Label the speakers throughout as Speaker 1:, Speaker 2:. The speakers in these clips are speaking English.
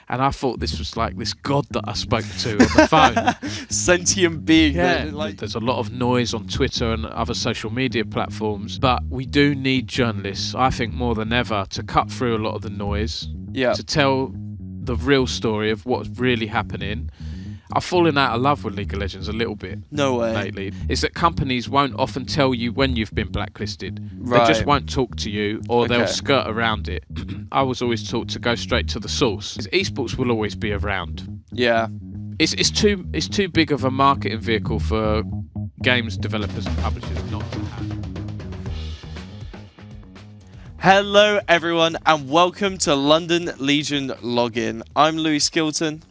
Speaker 1: And I thought this was like this god that I spoke to on the phone.
Speaker 2: Sentient being.
Speaker 1: Yeah, there's a lot of noise on Twitter and other social media platforms, but we do need journalists, I think more than ever, to cut through a lot of the noise, to tell the real story of what's really happening. I've fallen out of love with League of Legends a little bit.
Speaker 2: No way.
Speaker 1: Lately. Is that companies won't often tell you when you've been blacklisted.
Speaker 2: Right.
Speaker 1: They just won't talk to you, or they'll skirt around it. I was always taught to go straight to the source. Esports will always be around.
Speaker 2: Yeah.
Speaker 1: It's too big of a marketing vehicle for games developers and publishers not to have.
Speaker 2: Hello everyone and welcome to London Legion Login. I'm Louis Skilton.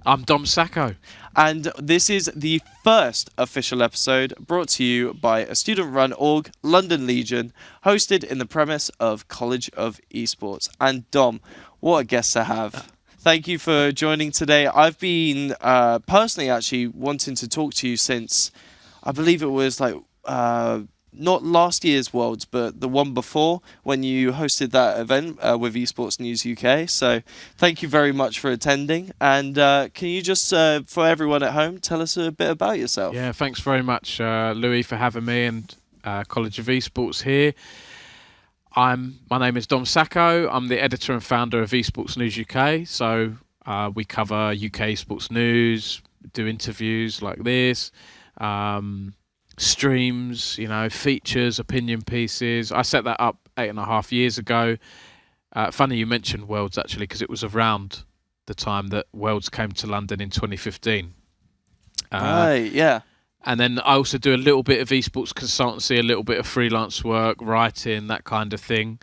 Speaker 1: I'm Dom Sacco.
Speaker 2: And this is the first official episode brought to you by a student-run org, London Legion, hosted in the premise of College of Esports. And Dom, what a guest to have. Thank you for joining today. I've been personally actually wanting to talk to you since, I believe it was like, not last year's Worlds, but the one before when you hosted that event with Esports News UK. So thank you very much for attending. And can you just, for everyone at home, tell us a bit about yourself?
Speaker 1: Yeah, thanks very much, Louis, for having me and College of Esports here. My name is Dom Sacco. I'm the editor and founder of Esports News UK. So we cover UK sports news, do interviews like this, streams, features, opinion pieces. I set that up 8.5 years ago. Funny you mentioned Worlds, actually, because it was around the time that Worlds came to London in 2015.
Speaker 2: Right, yeah.
Speaker 1: And then I also do a little bit of esports consultancy, a little bit of freelance work, writing, that kind of thing.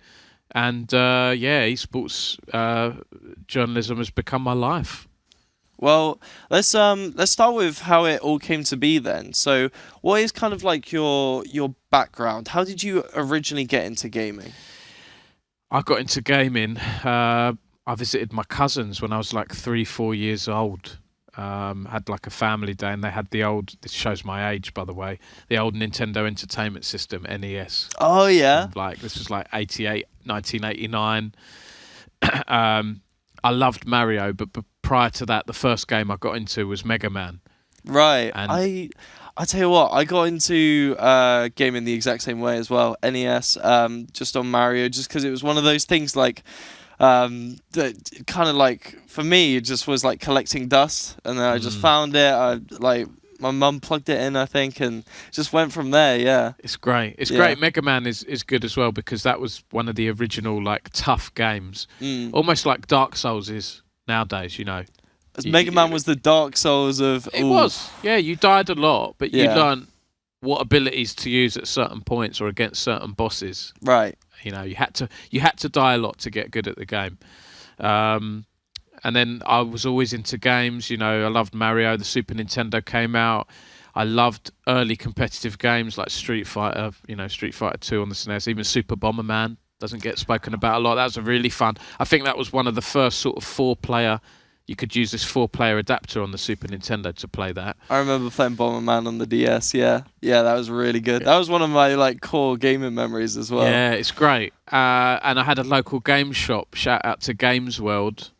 Speaker 1: And esports journalism has become my life.
Speaker 2: Well, let's start with how it all came to be then. So, what is kind of like your background? How did you originally get into gaming?
Speaker 1: I got into gaming. I visited my cousins when I was like 3-4 years old. Had like a family day, and they had the old. This shows my age, by the way. The old Nintendo Entertainment System, NES.
Speaker 2: Oh yeah.
Speaker 1: Like this was like 1989. I loved Mario, but prior to that, the first game I got into was Mega Man.
Speaker 2: Right.
Speaker 1: And
Speaker 2: I tell you what, I got into gaming the exact same way as well. NES, just on Mario, just because it was one of those things like that kind of like for me it just was like collecting dust, and then I just found it. My mum plugged it in, I think, and just went from there. Yeah,
Speaker 1: it's great. It's great. Mega Man is good as well, because that was one of the original like tough games, almost like Dark Souls is nowadays.
Speaker 2: Mega Man was the Dark Souls of.
Speaker 1: It was. Yeah, you died a lot, but you learned what abilities to use at certain points or against certain bosses.
Speaker 2: Right.
Speaker 1: You had to die a lot to get good at the game. And then I was always into games. I loved Mario. The Super Nintendo came out. I loved early competitive games like Street Fighter, Street Fighter 2 on the SNES. Even Super Bomberman doesn't get spoken about a lot. That was really fun. I think that was one of the first sort of 4-player. You could use this 4-player adapter on the Super Nintendo to play that.
Speaker 2: I remember playing Bomberman on the DS. Yeah, that was really good. Yeah. That was one of my core gaming memories as well.
Speaker 1: Yeah, it's great. And I had a local game shop. Shout out to Games World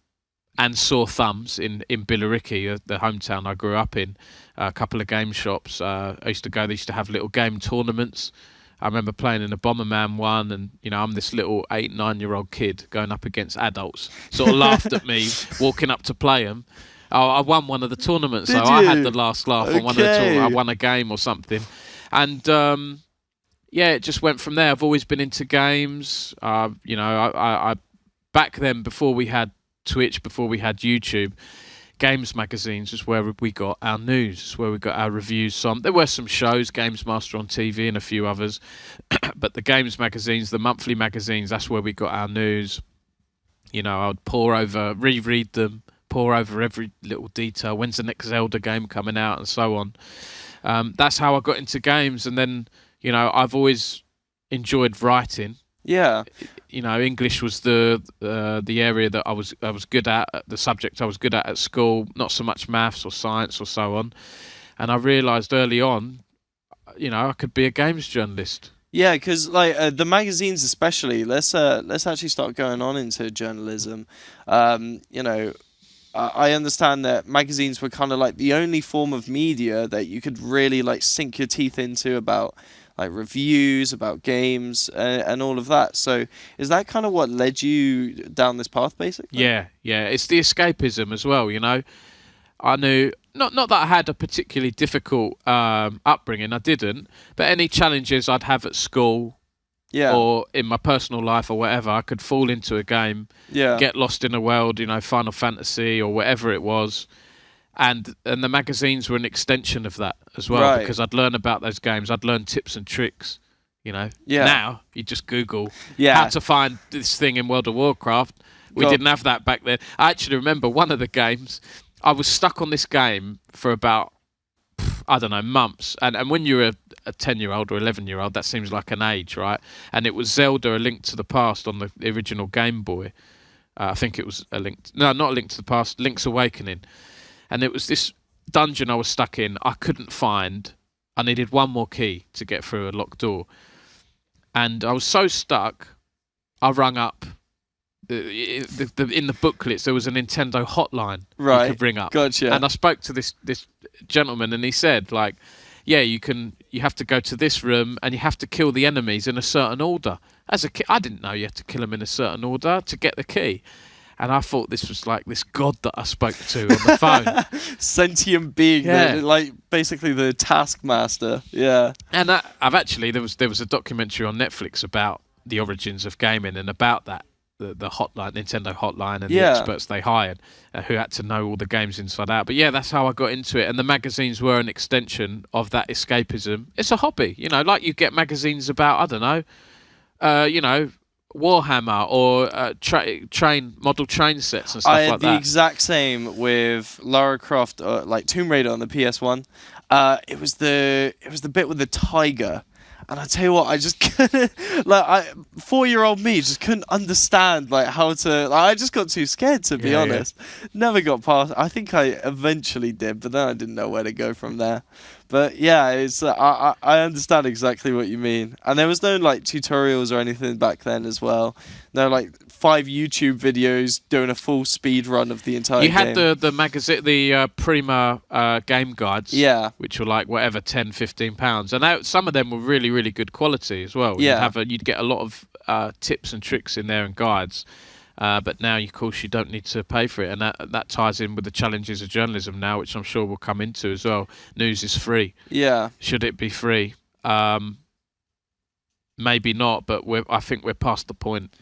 Speaker 1: and Sore Thumbs in Billericay, the hometown I grew up in. A couple of game shops. I used to go. They used to have little game tournaments. I remember playing in a Bomberman one, and I'm this little 8-9-year-old kid going up against adults. Sort of laughed at me walking up to play them. I won one of the tournaments, so I had the last laugh on one of the tournaments. I won a game or something, and it just went from there. I've always been into games. I back then, before we had Twitch, before we had YouTube, Games magazines was where we got our news, it's where we got our reviews. There were some shows, Games Master on TV and a few others, but the Games magazines, the monthly magazines, that's where we got our news. I would reread them, pore over every little detail. When's the next Zelda game coming out, and so on. That's how I got into games, and then I've always enjoyed writing.
Speaker 2: Yeah.
Speaker 1: English was the area that I was good at, the subject I was good at school, not so much maths or science or so on. And I realised early on, I could be a games journalist.
Speaker 2: Yeah, because the magazines especially, let's actually start going on into journalism. I understand that magazines were kind of like the only form of media that you could really like sink your teeth into about like reviews, about games, and all of that. So is that kind of what led you down this path, basically?
Speaker 1: Yeah, yeah. It's the escapism as well, you know. I knew not that I had a particularly difficult upbringing. I didn't, but any challenges I'd have at school
Speaker 2: Yeah.
Speaker 1: or in my personal life or whatever, I could fall into a game,
Speaker 2: Yeah.
Speaker 1: get lost in a world, you know, Final Fantasy or whatever it was. And the magazines were an extension of that as well,
Speaker 2: Right.
Speaker 1: because I'd learn about those games. I'd learn tips and tricks, you know.
Speaker 2: Yeah.
Speaker 1: Now, you just Google
Speaker 2: Yeah.
Speaker 1: how to find this thing in World of Warcraft. We
Speaker 2: God.
Speaker 1: didn't have that back then. I actually remember one of the games, I was stuck on this game for about, I don't know, months. And when you're a 10-year-old or 11-year-old, that seems like an age, right? And it was Zelda: A Link to the Past on the original Game Boy. I think it was not A Link to the Past, Link's Awakening. And it was this dungeon I was stuck in. I couldn't find. I needed one more key to get through a locked door. And I was so stuck, I rung up. In the booklets, there was a Nintendo hotline
Speaker 2: Right.
Speaker 1: you could ring up.
Speaker 2: Gotcha.
Speaker 1: And I spoke to this gentleman, and he said, like, yeah, you have to go to this room, and you have to kill the enemies in a certain order. As a kid, I didn't know you had to kill them in a certain order to get the key. And I thought this was like this god that I spoke to on the phone.
Speaker 2: Sentient being,
Speaker 1: Yeah.
Speaker 2: like basically the taskmaster. Yeah.
Speaker 1: And I've actually, there was a documentary on Netflix about the origins of gaming and about that, the hotline, Nintendo hotline, and
Speaker 2: Yeah.
Speaker 1: the experts they hired who had to know all the games inside out. But yeah, that's how I got into it. And the magazines were an extension of that escapism. It's a hobby, you know, like you get magazines about, I don't know, you know, Warhammer or model train sets and stuff
Speaker 2: I had
Speaker 1: like
Speaker 2: the
Speaker 1: that.
Speaker 2: exact same with Lara Croft, like Tomb Raider on the PS1. It was the bit with the tiger, and I tell you what, I just couldn't. Like, 4-year-old me just couldn't understand like how to. Like, I just got too scared, to be
Speaker 1: Yeah,
Speaker 2: honest. Never got past. I think I eventually did, but then I didn't know where to go from there. But yeah, it's I understand exactly what you mean. And there was no like tutorials or anything back then as well. No like 5 YouTube videos doing a full speed run of the entire
Speaker 1: You
Speaker 2: game.
Speaker 1: had the magazine, the Prima game guides,
Speaker 2: Yeah.
Speaker 1: which were like whatever, £10-15, and some of them were really, really good quality as well.
Speaker 2: Yeah.
Speaker 1: You'd get a lot of tips and tricks in there and guides. But now, of course, you don't need to pay for it, and that ties in with the challenges of journalism now, which I'm sure we'll come into as well. News is free.
Speaker 2: Yeah.
Speaker 1: Should it be free? Maybe not, but I think we're past the point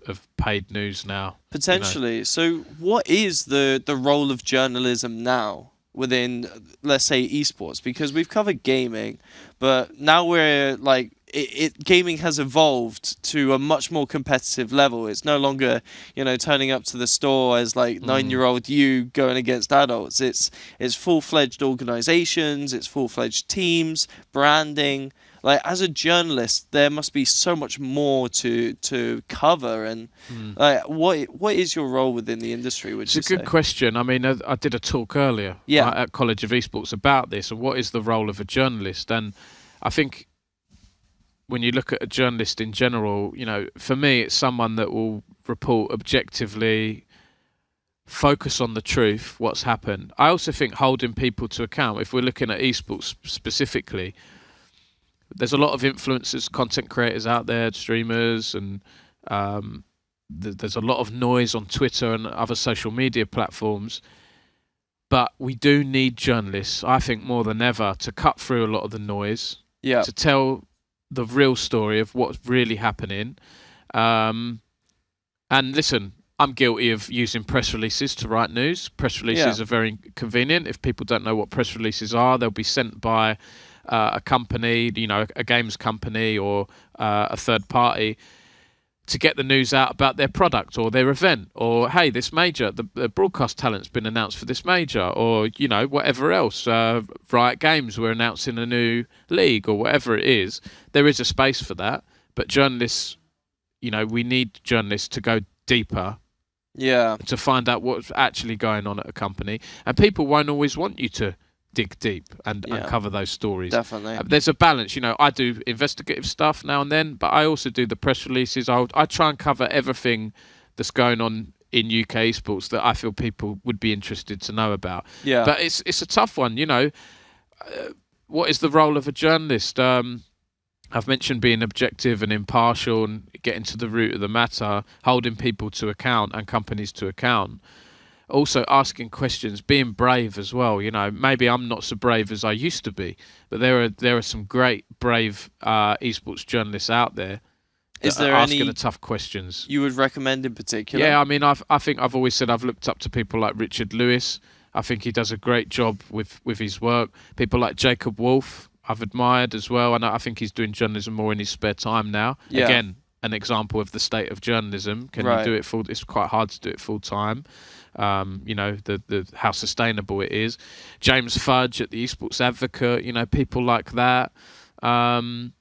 Speaker 1: of paid news now.
Speaker 2: Potentially. So what is the role of journalism now within, let's say, esports? Because we've covered gaming, but now we're like, gaming has evolved to a much more competitive level. It's no longer, you know, turning up to the store as like 9-year-old you going against adults. It's full-fledged organizations, it's full-fledged teams, branding. Like, as a journalist, there must be so much more to cover. And like, what is your role within the industry?
Speaker 1: It's a good question. I mean, I did a talk earlier at College of Esports about this, and what is the role of a journalist? And I think when you look at a journalist in general, you know, for me, it's someone that will report objectively, focus on the truth, what's happened. I also think holding people to account. If we're looking at esports specifically, there's a lot of influencers, content creators out there, streamers, and there's a lot of noise on Twitter and other social media platforms. But we do need journalists, I think, more than ever, to cut through a lot of the noise, to tell the real story of what's really happening. And listen, I'm guilty of using press releases to write news. Press releases are very convenient. If people don't know what press releases are, they'll be sent by a company, you know, a games company or a third party, to get the news out about their product or their event, or hey, this major, the broadcast talent's been announced for this major, or you know, whatever else. Riot Games were announcing a new league or whatever it is. There is a space for that, but journalists, you know, we need journalists to go deeper, to find out what's actually going on at a company, and people won't always want you to dig deep and cover those stories.
Speaker 2: Definitely.
Speaker 1: There's a balance, you know. I do investigative stuff now and then, but I also do the press releases. I try and cover everything that's going on in UK esports that I feel people would be interested to know about.
Speaker 2: Yeah.
Speaker 1: But it's a tough one, you know. What is the role of a journalist? I've mentioned being objective and impartial and getting to the root of the matter, holding people to account and companies to account. Also asking questions, being brave as well. You know, maybe I'm not so brave as I used to be, but there are some great, brave esports journalists out there.
Speaker 2: Is there
Speaker 1: asking
Speaker 2: any
Speaker 1: the tough questions
Speaker 2: you would recommend in particular?
Speaker 1: Yeah, I mean, I think I've always said I've looked up to people like Richard Lewis. I think he does a great job with his work. People like Jacob Wolf, I've admired as well. And I think he's doing journalism more in his spare time now.
Speaker 2: Yeah.
Speaker 1: Again, an example of the state of journalism. Can you do it full? It's quite hard to do it full time. You know, the how sustainable it is. James Fudge at the Esports Advocate. You know, people like that. And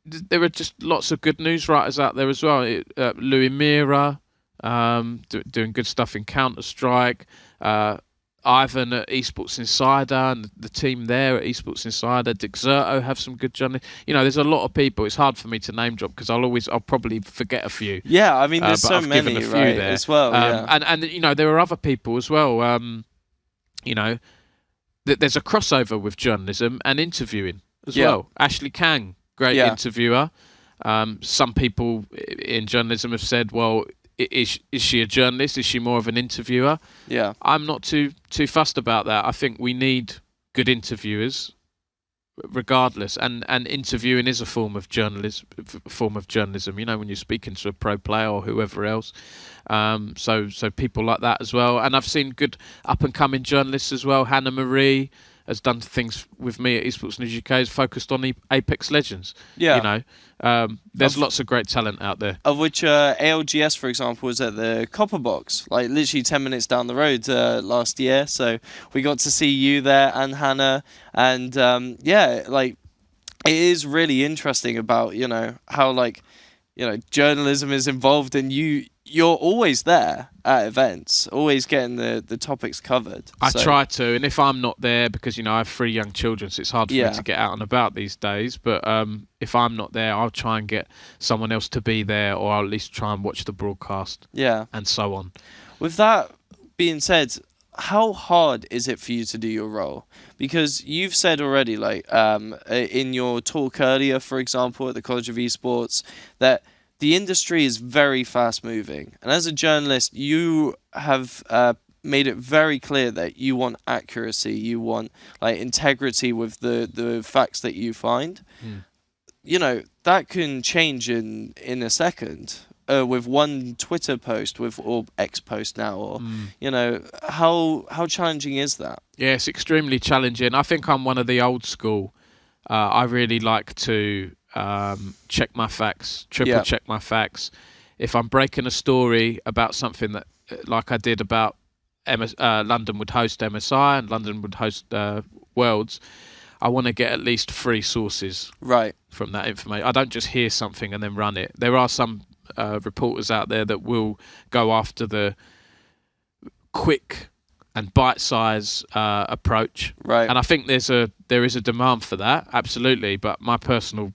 Speaker 1: there are just lots of good news writers out there as well. Louis Mira, doing good stuff in Counter-Strike. Ivan at Esports Insider and the team there at Esports Insider. Dixerto have some good journalists. You know, there's a lot of people. It's hard for me to name drop because I'll probably forget a few.
Speaker 2: Yeah, I mean, there's so
Speaker 1: I've
Speaker 2: many,
Speaker 1: given a few
Speaker 2: right,
Speaker 1: there.
Speaker 2: as well.
Speaker 1: And you know, there are other people as well. You know, there's a crossover with journalism and interviewing as well. Ashley Kang, great interviewer. Some people in journalism have said, well, is she a journalist? Is she more of an interviewer?
Speaker 2: Yeah.
Speaker 1: I'm not too fussed about that. I think we need good interviewers, regardless. And interviewing is a form of journalism. You know, when you're speaking to a pro player or whoever else. So people like that as well. And I've seen good up and coming journalists as well. Hannah Marie has done things with me at Esports News UK, is focused on Apex Legends.
Speaker 2: Yeah.
Speaker 1: You know, there's lots of great talent out there.
Speaker 2: Of which ALGS, for example, was at the Copper Box, like literally 10 minutes down the road last year. So we got to see you there and Hannah. And yeah, like it is really interesting about, you know, how like, you know, journalism is involved and you're always there at events, always getting the topics covered.
Speaker 1: I try to, and if I'm not there, because, you know, I have 3 young children, so it's hard for me to get out and about these days, but if I'm not there, I'll try and get someone else to be there, or I'll at least try and watch the broadcast.
Speaker 2: Yeah.
Speaker 1: And so on.
Speaker 2: With that being said, how hard is it for you to do your role? Because you've said already, like in your talk earlier, for example, at the College of Esports, that the industry is very fast moving. And as a journalist, you have made it very clear that you want accuracy, you want like integrity with the facts that you find. You know, that can change in a second. With one Twitter post, or X post now, or you know, how challenging is that? Yeah,
Speaker 1: it's extremely challenging. I think I'm one of the old school. I really like to check my facts, triple check my facts. If I'm breaking a story about something that, like I did about London would host MSI and London would host Worlds, I want to get at least 3 sources from that information. I don't just hear something and then run it. There are some reporters out there that will go after the quick and bite-size approach, and I think there is a demand for that, absolutely. But my personal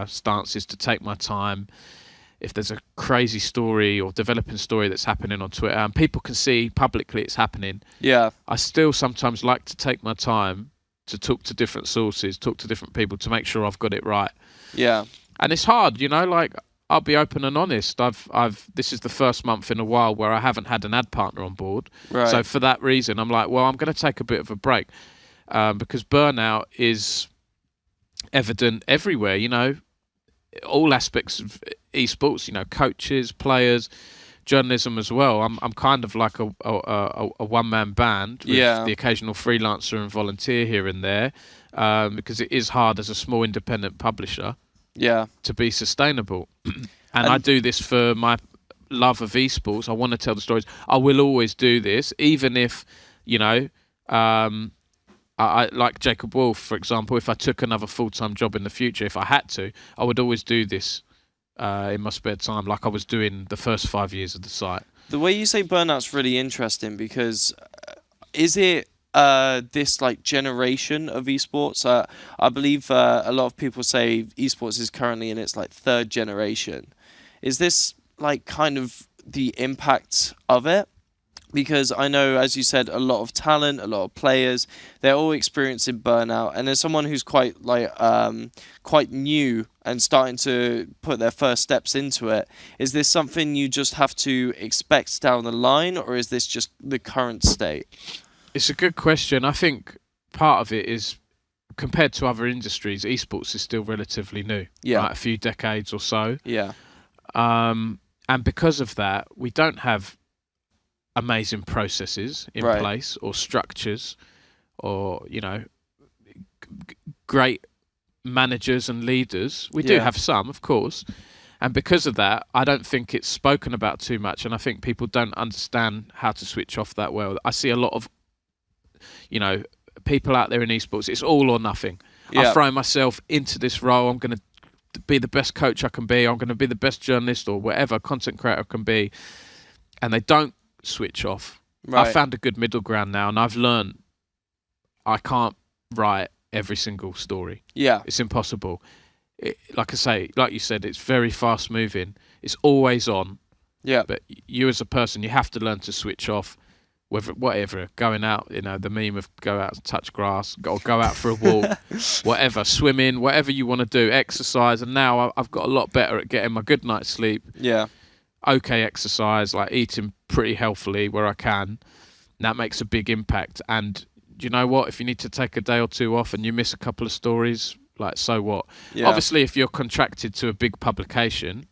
Speaker 1: stance is to take my time. If there's a crazy story or developing story that's happening on Twitter and people can see publicly it's happening, I still sometimes like to take my time to talk to different sources, talk to different people to make sure I've got it right. And it's hard, you know, like, I'll be open and honest. This is the first month in a while where I haven't had an ad partner on board. So for that reason, I'm like, well, I'm going to take a bit of a break because burnout is evident everywhere. You know, all aspects of esports. You know, coaches, players, journalism as well. I'm kind of like a one-man band with the occasional freelancer and volunteer here and there because it is hard as a small independent publisher. To be sustainable. And I do this for my love of esports. I want to tell the stories. I will always do this, even if, you know, I like Jacob Wolf, for example, if I took another full-time job in the future, if I had to, I would always do this in my spare time, like I was doing the first 5 years of the site. The way you say burnout's really interesting because is it this like generation of esports? I believe a lot of people say esports is currently in its like 3rd generation. Is this like kind of
Speaker 2: the impact of it? Because I know, as you said, a lot of talent, a lot of players, they're all experiencing burnout. And as someone who's quite new and starting to put their first steps into it, is this something you just have to expect down the line, or is this just the current state?
Speaker 1: It's a good question. I think part of it is, compared to other industries, esports is still relatively new.
Speaker 2: Yeah.
Speaker 1: Right? A few decades or so.
Speaker 2: Yeah.
Speaker 1: And because of that, we don't have amazing processes in place, or structures, or great managers and leaders. We do have some, of course, and because of that, I don't think it's spoken about too much, and I think people don't understand how to switch off that well. I see a lot of people out there in esports, it's all or nothing. I throw myself into this role, I'm going to be the best coach I can be, I'm going to be the best journalist or whatever content creator I can be, and they don't switch off. I found a good middle ground now, and I've learned I can't write every single story. It's impossible. Like you said, it's very fast moving, it's always on. But you as a person, you have to learn to switch off. Whatever, going out, the meme of go out and touch grass, or go out for a walk, whatever, swimming, whatever you want to do, exercise. And now I've got a lot better at getting my good night's sleep. Okay exercise, like eating pretty healthily where I can. That makes a big impact. And do you know what? If you need to take a day or two off and you miss a couple of stories, like, so what? Obviously, if you're contracted to a big publication,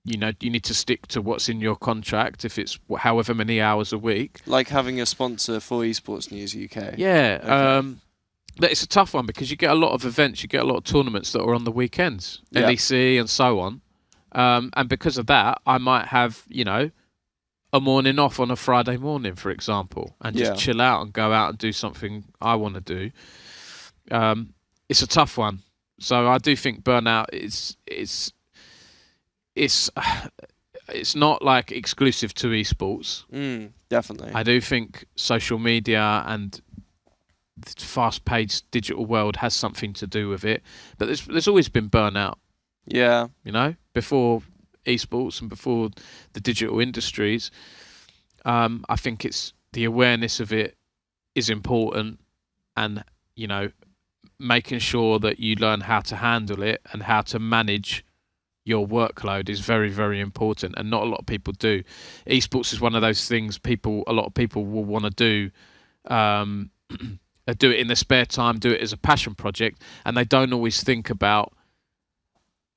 Speaker 1: you need to stick to what's in your contract, if it's however many hours a week. Like
Speaker 2: having a sponsor for Esports News UK.
Speaker 1: But it's a tough one, because you get a lot of events, you get a lot of tournaments that are on the weekends, LEC and so on. And because of that, I might have, a morning off on a Friday morning, for example, and just chill out and go out and do something I want to do. It's a tough one. So I do think burnout it's not like exclusive to esports.
Speaker 2: Definitely.
Speaker 1: I do think social media and the fast-paced digital world has something to do with it. But there's always been burnout. Before esports and before the digital industries. I think it's the awareness of it is important, and making sure that you learn how to handle it and how to manage your workload is very, very important, and not a lot of people do. Esports is one of those things a lot of people will want to do. Do it in their spare time, do it as a passion project, and they don't always think about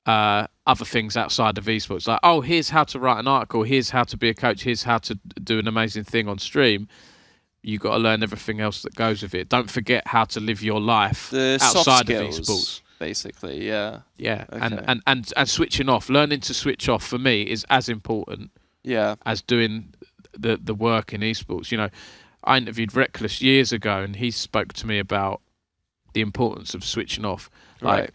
Speaker 1: other things outside of esports. Like, oh, here's how to write an article, here's how to be a coach, here's how to do an amazing thing on stream. You've got to learn everything else that goes with it. Don't forget how to live your life outside of esports.
Speaker 2: Basically,
Speaker 1: okay. and switching off, learning to switch off, for me, is as important as doing the work in esports. I interviewed Reckless years ago, and he spoke to me about the importance of switching off. Like,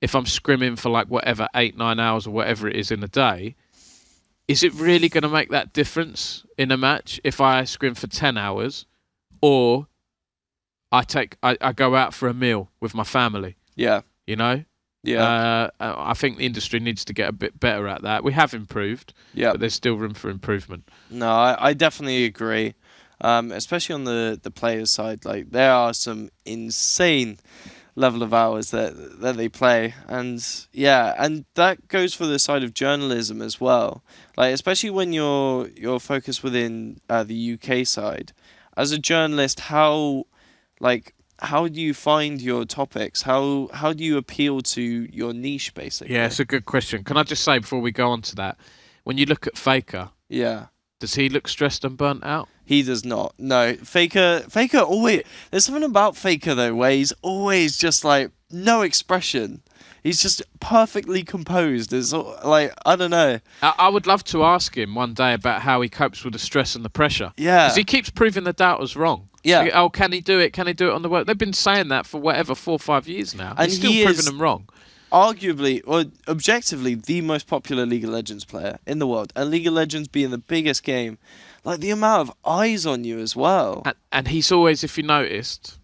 Speaker 1: if I'm scrimming for 8-9 hours or whatever it is in a day, is it really going to make that difference in a match if I scrim for 10 hours, or I go out for a meal with my family? I think the industry needs to get a bit better at that. We have improved, but there's still room for improvement.
Speaker 2: No, I definitely agree. Especially on the players' side, there are some insane level of hours that they play, and that goes for the side of journalism as well. Especially when you're focused within the UK side, as a journalist, how do you find your topics? How do you appeal to your niche, basically?
Speaker 1: Yeah, it's a good question. Can I just say before we go on to that, when you look at Faker, does he look stressed and burnt out?
Speaker 2: He does not. No, Faker always. There's something about Faker though, where he's always just no expression. He's just perfectly composed. It's I don't know.
Speaker 1: I would love to ask him one day about how he copes with the stress and the pressure.
Speaker 2: Yeah.
Speaker 1: Because he keeps proving the doubters wrong.
Speaker 2: Yeah.
Speaker 1: Oh, can he do it? Can he do it on the work? They've been saying that for 4 or 5 years now.
Speaker 2: And
Speaker 1: he's still proving them wrong.
Speaker 2: Arguably, or objectively, the most popular League of Legends player in the world. And League of Legends being the biggest game. The amount of eyes on you as well.
Speaker 1: And he's always, if you noticed,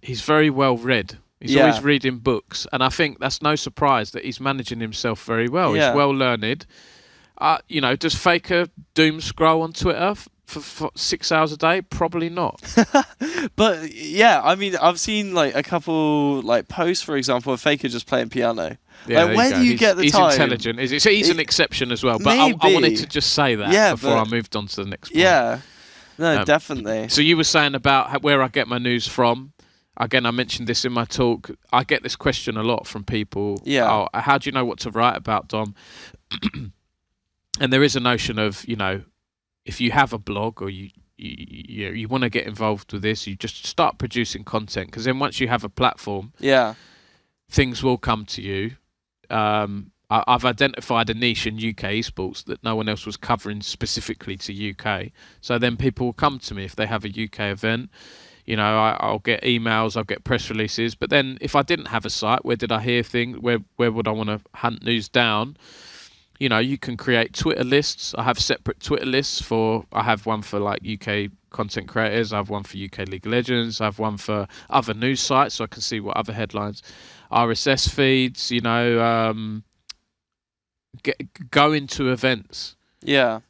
Speaker 1: he's very well read. He's always reading books, and I think that's no surprise that he's managing himself very well. He's well learned. Does Faker doom scroll on Twitter for 6 hours a day? Probably not.
Speaker 2: But yeah, I mean, I've seen like a couple like posts, for example, of Faker just playing piano.
Speaker 1: Yeah,
Speaker 2: Like, where do you get the
Speaker 1: he's
Speaker 2: time?
Speaker 1: He's intelligent. He's an exception as well. But I wanted to just say that before I moved on to the next point.
Speaker 2: Yeah, no, definitely.
Speaker 1: So you were saying about where I get my news from. Again, I mentioned this in my talk. I get this question a lot from people.
Speaker 2: Yeah.
Speaker 1: Oh, how do you know what to write about, Dom? And there is a notion of, if you have a blog or you want to get involved with this, you just start producing content, because then once you have a platform, things will come to you. I've identified a niche in UK esports that no one else was covering specifically to UK. So then people will come to me if they have a UK event. I'll get emails, I'll get press releases. But then if I didn't have a site, where did I hear things? Where would I want to hunt news down? You can create Twitter lists. I have separate Twitter lists I have one for like UK content creators. I have one for UK League of Legends. I have one for other news sites so I can see what other headlines. RSS feeds, go into events.
Speaker 2: Yeah.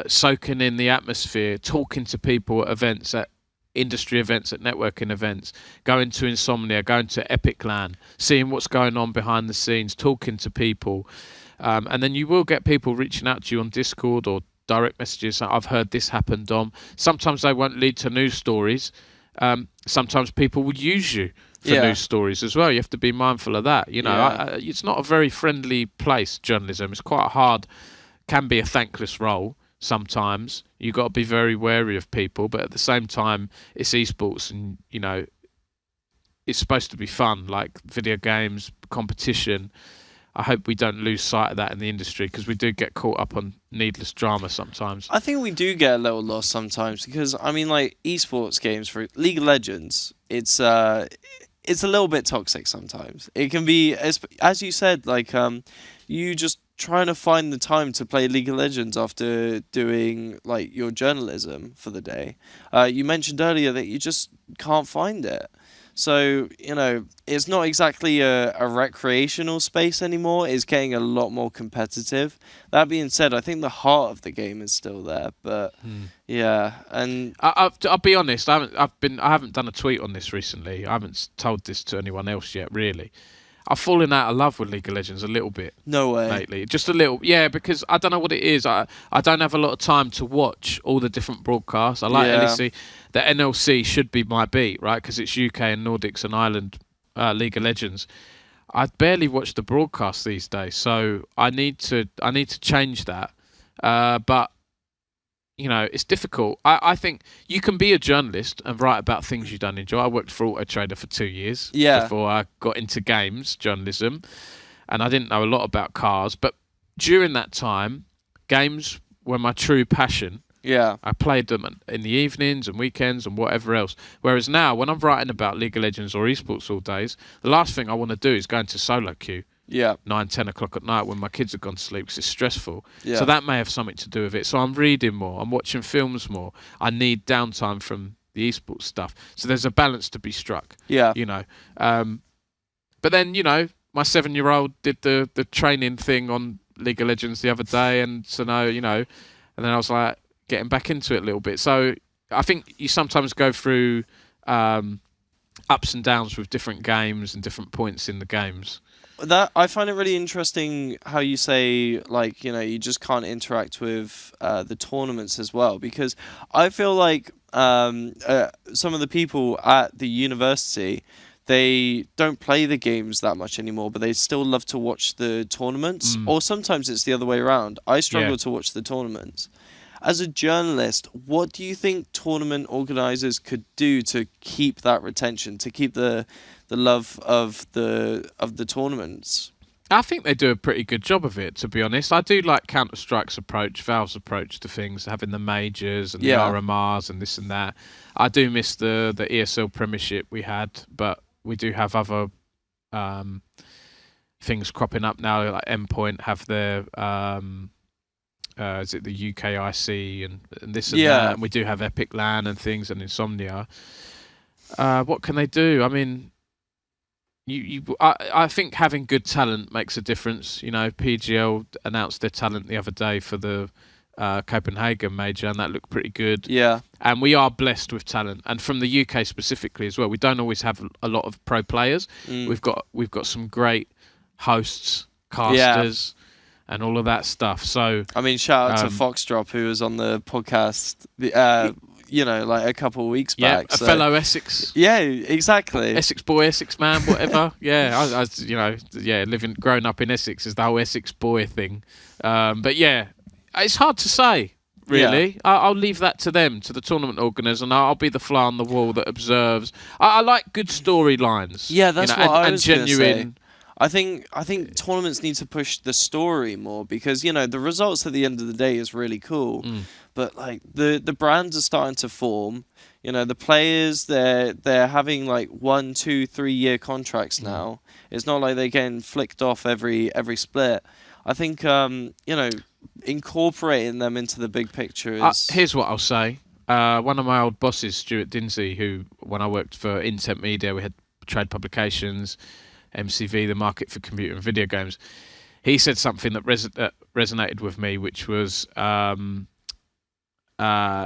Speaker 1: Soaking in the atmosphere, talking to people at events, at industry events, at networking events, going to Insomnia, going to Epic LAN, seeing what's going on behind the scenes, talking to people. And then you will get people reaching out to you on Discord or direct messages. I've heard this happen, Dom. Sometimes they won't lead to news stories. Sometimes people will use you for news stories as well. You have to be mindful of that. It's not a very friendly place, journalism. It's quite hard, can be a thankless role sometimes. You've got to be very wary of people, but at the same time, it's esports, and it's supposed to be fun, like video games, competition. I hope we don't lose sight of that in the industry, because we do get caught up on needless drama sometimes.
Speaker 2: I think we do get a little lost sometimes, because I mean, like esports games, for League of Legends, it's a little bit toxic sometimes. It can be, as you said, like you just trying to find the time to play League of Legends after doing like your journalism for the day. You mentioned earlier that you just can't find it. So, it's not exactly a recreational space anymore. It's getting a lot more competitive. That being said, I think the heart of the game is still there. But yeah, and
Speaker 1: I'll be honest. I haven't done a tweet on this recently. I haven't told this to anyone else yet, really. I've fallen out of love with League of Legends a little bit.
Speaker 2: No way.
Speaker 1: Lately. Just a little. Yeah, because I don't know what it is. I don't have a lot of time to watch all the different broadcasts. I like LEC. The NLC should be my beat, right? Because it's UK and Nordics and Ireland League of Legends. I barely watch the broadcast these days, so I need to change that. But it's difficult. I think you can be a journalist and write about things you don't enjoy. I worked for Auto Trader for 2 years before I got into games journalism, and I didn't know a lot about cars. But during that time, games were my true passion.
Speaker 2: Yeah.
Speaker 1: I played them in the evenings and weekends and whatever else. Whereas now, when I'm writing about League of Legends or esports all days, the last thing I want to do is go into solo queue. 9-10 o'clock at night when my kids have gone to sleep, because it's stressful. So that may have something to do with it. So I'm reading more, I'm watching films more. I need downtime from the esports stuff. So there's a balance to be struck. But then my 7-year-old did the training thing on League of Legends the other day, and so now and then I was like getting back into it a little bit. So I think you sometimes go through ups and downs with different games and different points in the games.
Speaker 2: That I find it really interesting how you say, like, you just can't interact with the tournaments as well, because I feel like some of the people at the university, they don't play the games that much anymore, but they still love to watch the tournaments. Or sometimes it's the other way around. I struggle to watch the tournaments. As a journalist, what do you think tournament organisers could do to keep that retention, to keep the love of the tournaments?
Speaker 1: I think they do a pretty good job of it, to be honest. I do like Counter-Strike's approach, Valve's approach to things, having the majors and the RMRs and this and that. I do miss the ESL Premiership we had, but we do have other things cropping up now, like Endpoint have their... is it the UKIC and this and that? And we do have Epic LAN and things, and Insomnia. What can they do? I mean, I think having good talent makes a difference. PGL announced their talent the other day for the Copenhagen major, and that looked pretty good.
Speaker 2: Yeah.
Speaker 1: And we are blessed with talent, and from the UK specifically as well. We don't always have a lot of pro players. We've got some great hosts, casters, and all of that stuff. So
Speaker 2: I mean, shout out to Foxdrop, who was on the podcast. Like a couple of weeks back.
Speaker 1: A fellow Essex.
Speaker 2: Yeah, exactly.
Speaker 1: Essex boy, Essex man, whatever. I growing up in Essex is the whole Essex boy thing. But yeah, it's hard to say, really.
Speaker 2: Yeah.
Speaker 1: I'll leave that to them, to the tournament organisers, and I'll be the fly on the wall that observes. I like good storylines.
Speaker 2: Yeah, that's what I was
Speaker 1: and genuine.
Speaker 2: Say. I think tournaments need to push the story more because the results at the end of the day is really cool, but like the brands are starting to form. The players they're having like 1, 2, 3 year contracts now. It's not like they're getting flicked off every split. I think incorporating them into the big picture is.
Speaker 1: Here's what I'll say. One of my old bosses, Stuart Dinsey, who when I worked for Intent Media, we had trade publications. MCV, the market for computer and video games. He said something that resonated with me, which was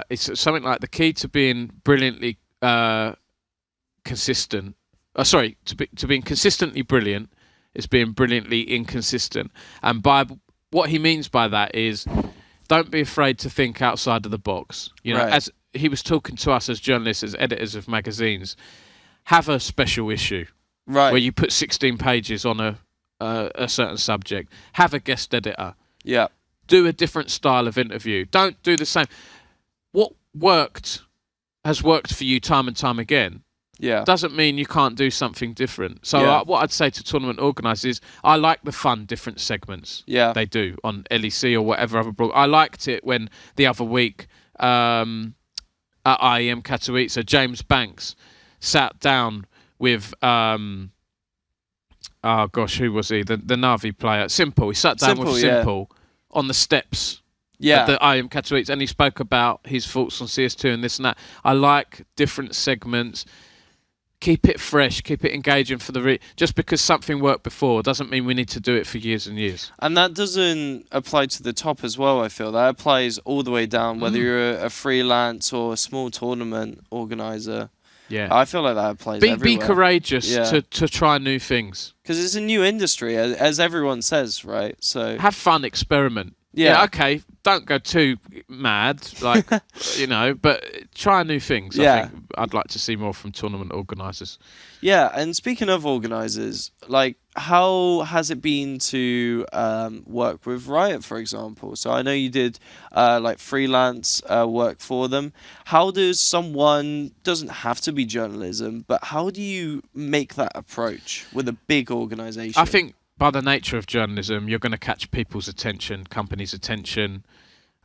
Speaker 1: it's something like the key to being brilliantly consistent. To being consistently brilliant is being brilliantly inconsistent. And by what he means by that is, don't be afraid to think outside of the box.
Speaker 2: Right.
Speaker 1: As he was talking to us as journalists, as editors of magazines, have a special issue.
Speaker 2: Right.
Speaker 1: Where you put 16 pages on a certain subject. Have a guest editor.
Speaker 2: Yeah.
Speaker 1: Do a different style of interview. Don't do the same. What has worked for you time and time again.
Speaker 2: Yeah.
Speaker 1: Doesn't mean you can't do something different. So what I'd say to tournament organisers is, I like the fun, different segments they do on LEC or whatever other blog. I liked it when the other week at IEM Katowice, James Banks sat down with who was he? The Navi player, Simple. He sat down with Simple on the steps at the IM Katowice, and he spoke about his thoughts on CS2 and this and that. I like different segments. Keep it fresh, keep it engaging for just because something worked before doesn't mean we need to do it for years and years.
Speaker 2: And that doesn't apply to the top as well, I feel. That applies all the way down, whether you're a freelance or a small tournament organizer.
Speaker 1: Yeah,
Speaker 2: I feel like that applies everywhere.
Speaker 1: Be courageous to try new things.
Speaker 2: Because it's a new industry, as everyone says, right? So
Speaker 1: have fun, experiment. Yeah, okay, don't go too mad, but try new things. I think I'd like to see more from tournament organisers.
Speaker 2: Yeah, and speaking of organisers, how has it been to work with Riot, for example? So I know you did freelance work for them. How does someone, doesn't have to be journalism, but how do you make that approach with a big organisation?
Speaker 1: I think by the nature of journalism, you're going to catch people's attention, companies' attention.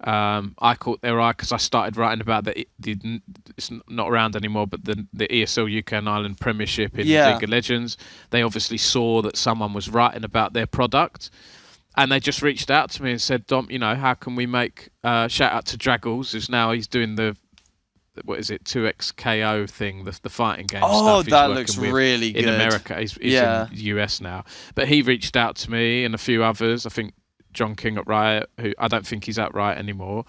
Speaker 1: I caught their eye because I started writing about it's not around anymore, but the ESL UK and Ireland Premiership in League of Legends. They obviously saw that someone was writing about their product, and they just reached out to me and said, Dom, how can we make, shout out to Draggles, he's doing the, 2XKO thing, the fighting game stuff.
Speaker 2: Oh, that looks really good.
Speaker 1: In America, he's in the US now. But he reached out to me and a few others, I think John King at Riot, who I don't think he's at Riot anymore,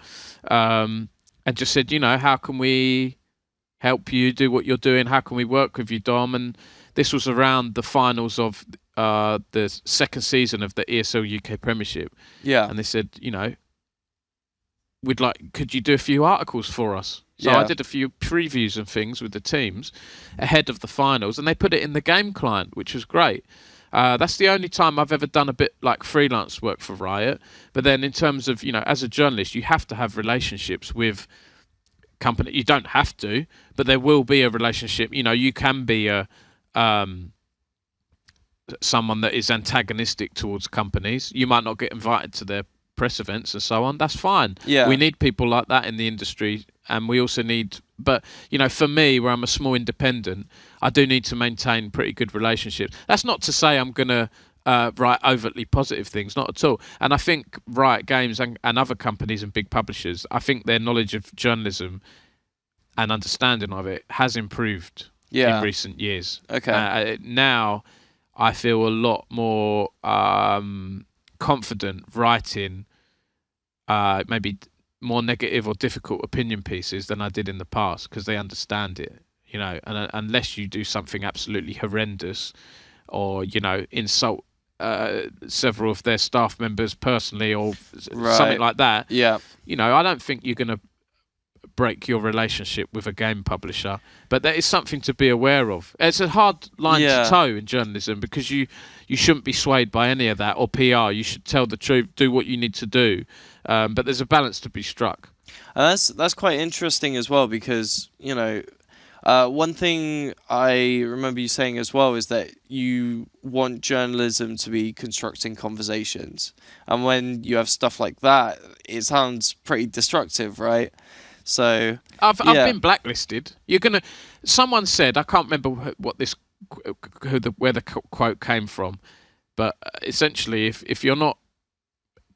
Speaker 1: and just said, how can we help you do what you're doing? How can we work with you, Dom? And this was around the finals of the second season of the ESL UK Premiership. Yeah. And they said, could you do a few articles for us? So I did a few previews and things with the teams ahead of the finals, and they put it in the game client, which was great. That's the only time I've ever done a bit like freelance work for Riot. But then in terms of, as a journalist, you have to have relationships with company. You don't have to, but there will be a relationship. You can be someone that is antagonistic towards companies. You might not get invited to their press events and so on. That's fine. Yeah. We need people like that in the industry, and we also need, but for me, where I'm a small independent, I do need to maintain pretty good relationships. That's not to say I'm gonna write overtly positive things, not at all. And I think Riot Games and other companies and big publishers, I think their knowledge of journalism and understanding of it has improved in recent years.
Speaker 2: Okay.
Speaker 1: Now I feel a lot more confident writing maybe more negative or difficult opinion pieces than I did in the past, because they understand it, and unless you do something absolutely horrendous or, insult several of their staff members personally or something like that,
Speaker 2: Yeah.
Speaker 1: I don't think you're going to break your relationship with a game publisher, but that is something to be aware of. It's a hard line to toe in journalism, because you shouldn't be swayed by any of that or PR. You should tell the truth, do what you need to do, but there's a balance to be struck.
Speaker 2: And that's quite interesting as well, because one thing I remember you saying as well is that you want journalism to be constructing conversations, and when you have stuff like that, it sounds pretty destructive, right? So
Speaker 1: I've been blacklisted. Someone said, I can't remember what where the quote came from, but essentially, if you're not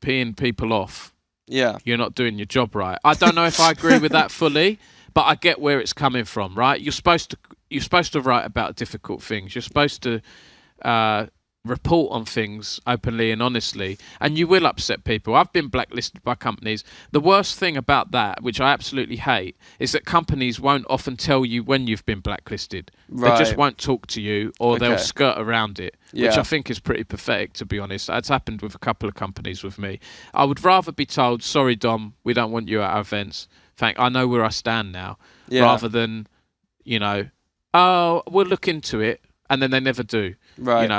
Speaker 1: peeing people off, you're not doing your job right. I don't know if I agree with that fully, but I get where it's coming from. Right? You're supposed to write about difficult things. You're supposed to report on things openly and honestly, and you will upset people. I've been blacklisted by companies. The worst thing about that, which I absolutely hate, is that companies won't often tell you when you've been blacklisted. They just won't talk to you, or they'll skirt around it, which I think is pretty pathetic, to be honest. That's happened with a couple of companies with me. I would rather be told, sorry Dom, we don't want you at our events, I know where I stand now, rather than, oh, we'll look into it, and then they never do.
Speaker 2: Right.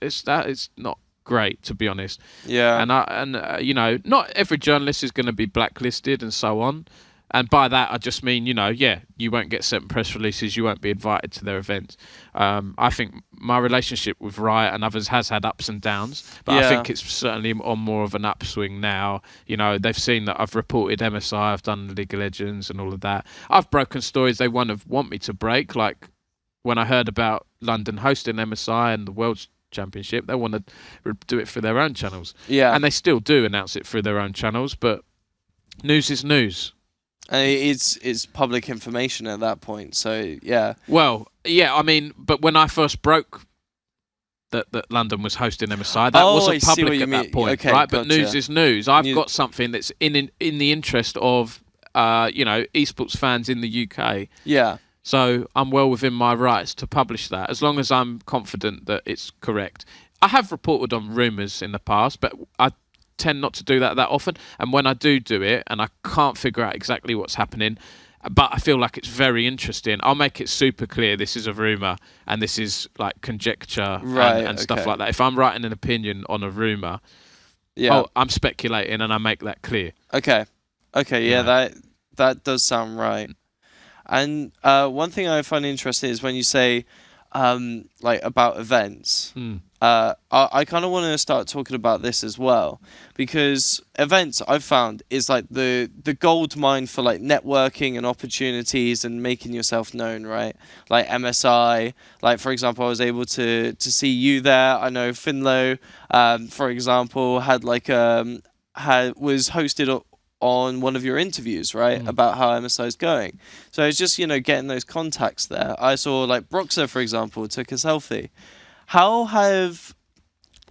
Speaker 1: It's not great, to be honest.
Speaker 2: Yeah.
Speaker 1: And not every journalist is going to be blacklisted and so on. And by that, I just mean, you won't get certain press releases, you won't be invited to their events. I think my relationship with Riot and others has had ups and downs, but I think it's certainly on more of an upswing now. They've seen that I've reported MSI, I've done League of Legends and all of that. I've broken stories they want me to break, like when I heard about London hosting MSI and the World Championship, they want to do it through their own channels. Yeah. And they still do announce it through their own channels, but news is news.
Speaker 2: And it's public information at that point, so yeah.
Speaker 1: Well, yeah, I mean, but when I first broke that London was hosting MSI, that wasn't public at that point, right? Gotcha. But news is news. I've got something that's in the interest of, esports fans in the UK. Yeah. So I'm well within my rights to publish that, as long as I'm confident that it's correct. I have reported on rumours in the past, but I tend not to do that often. And when I do it, and I can't figure out exactly what's happening, but I feel like it's very interesting, I'll make it super clear this is a rumour and this is like conjecture and stuff like that. If I'm writing an opinion on a rumour, I'm speculating and I make that clear.
Speaker 2: Okay, that does sound right. And one thing I find interesting is when you say about events. I kind of want to start talking about this as well, because events I've found is like the gold mine for like networking and opportunities and making yourself known, right? Like MSI, like for example, I was able to see you there. I know Finlow, for example, was hosted on one of your interviews, right, about how MSI is going. So it's just, getting those contacts there. I saw like Broxer, for example, took a selfie. How have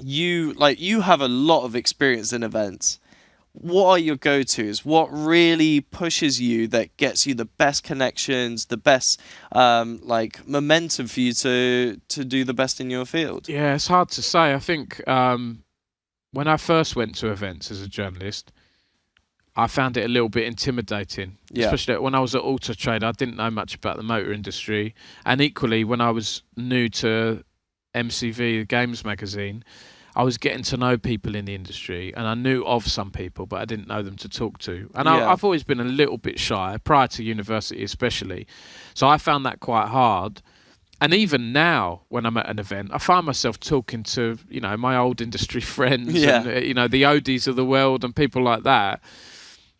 Speaker 2: you have a lot of experience in events. What are your go-tos? What really pushes you, that gets you the best connections, the best momentum for you to do the best in your field?
Speaker 1: Yeah, it's hard to say. I think when I first went to events as a journalist, I found it a little bit intimidating, especially when I was at Auto Trade. I didn't know much about the motor industry, and equally when I was new to MCV, the games magazine, I was getting to know people in the industry, and I knew of some people, but I didn't know them to talk to. And I've always been a little bit shy, prior to university especially, so I found that quite hard. And even now, when I'm at an event, I find myself talking to, my old industry friends, and, the Odies of the world and people like that.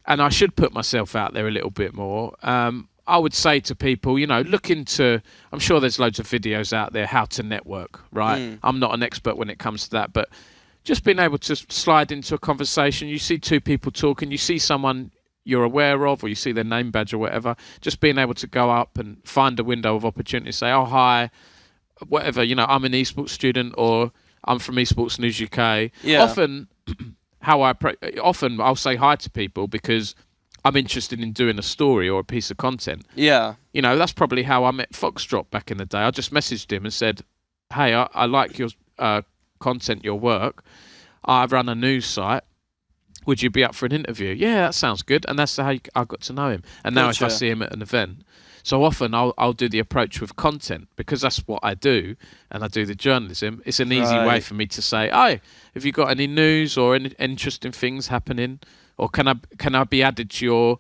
Speaker 1: And I should put myself out there a little bit more. I would say to people, look into, I'm sure there's loads of videos out there, how to network, right? I'm not an expert when it comes to that, but just being able to slide into a conversation, you see two people talking, you see someone you're aware of, or you see their name badge or whatever, just being able to go up and find a window of opportunity, say, oh, hi, whatever, I'm an esports student or I'm from Esports News UK.
Speaker 2: Yeah.
Speaker 1: Often, often I'll say hi to people because I'm interested in doing a story or a piece of content.
Speaker 2: Yeah.
Speaker 1: That's probably how I met Foxtrot back in the day. I just messaged him and said, hey, I like your content, your work. I run a news site. Would you be up for an interview? Yeah, that sounds good. And that's how I got to know him. And now if I see him at an event, so often I'll do the approach with content because that's what I do, and I do the journalism. It's an easy way for me to say, "Oh, have you got any news or any interesting things happening, or can I be added to your?"